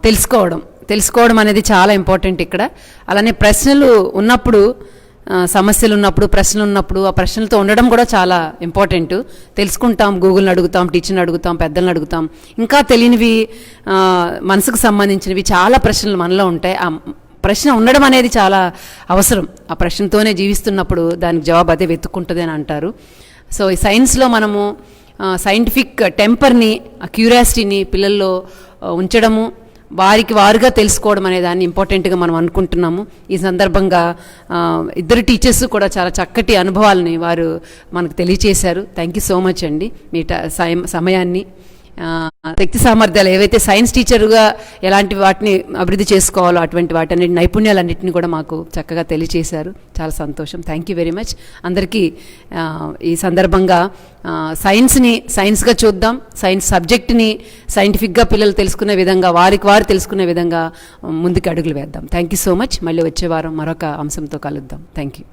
తెలుసుకోవడం అనేది చాలా ఇంపార్టెంట్ ఇక్కడ. అలానే ప్రశ్నలు ఉన్నప్పుడు, సమస్యలు ఉన్నప్పుడు, ప్రశ్నలు ఉన్నప్పుడు ఆ ప్రశ్నలతో ఉండడం కూడా చాలా ఇంపార్టెంట్. తెలుసుకుంటాం, గూగుల్ని అడుగుతాం, టీచర్ని అడుగుతాం, పెద్దలను అడుగుతాం. ఇంకా తెలియనివి, మనసుకు సంబంధించినవి చాలా ప్రశ్నలు మనలో ఉంటాయి. ఆ ప్రశ్న ఉండడం అనేది చాలా అవసరం. ఆ ప్రశ్నతోనే జీవిస్తున్నప్పుడు దానికి జవాబు అదే వెతుక్కుంటుంది అని అంటారు. సో ఈ సైన్స్లో మనము సైంటిఫిక్ టెంపర్ని, ఆ క్యూరియాసిటీని పిల్లల్లో ఉంచడము, వారికి వారుగా తెలుసుకోవడం అనే దాన్ని ఇంపార్టెంట్గా మనం అనుకుంటున్నాము. ఈ సందర్భంగా ఇద్దరు టీచర్స్ కూడా చాలా చక్కటి అనుభవాలని వారు మనకు తెలియచేశారు. థ్యాంక్ యూ సో మచ్ అండి మీ సమయాన్ని. శక్తి సామర్థ్యాలు ఏవైతే సైన్స్ టీచర్గా ఎలాంటి వాటిని అభివృద్ధి చేసుకోవాలో అటువంటి వాటి నైపుణ్యాలన్నింటినీ కూడా మాకు చక్కగా తెలియచేశారు. చాలా సంతోషం. Thank you very much. అందరికీ ఈ సందర్భంగా సైన్స్గా చూద్దాం, సైన్స్ సబ్జెక్ట్ని సైంటిఫిక్గా పిల్లలు తెలుసుకునే విధంగా, వారికి వారు తెలుసుకునే విధంగా ముందుకు అడుగులు వేద్దాం. Thank you so much. మళ్ళీ వచ్చే వారం మరొక అంశంతో కలుద్దాం. Thank you.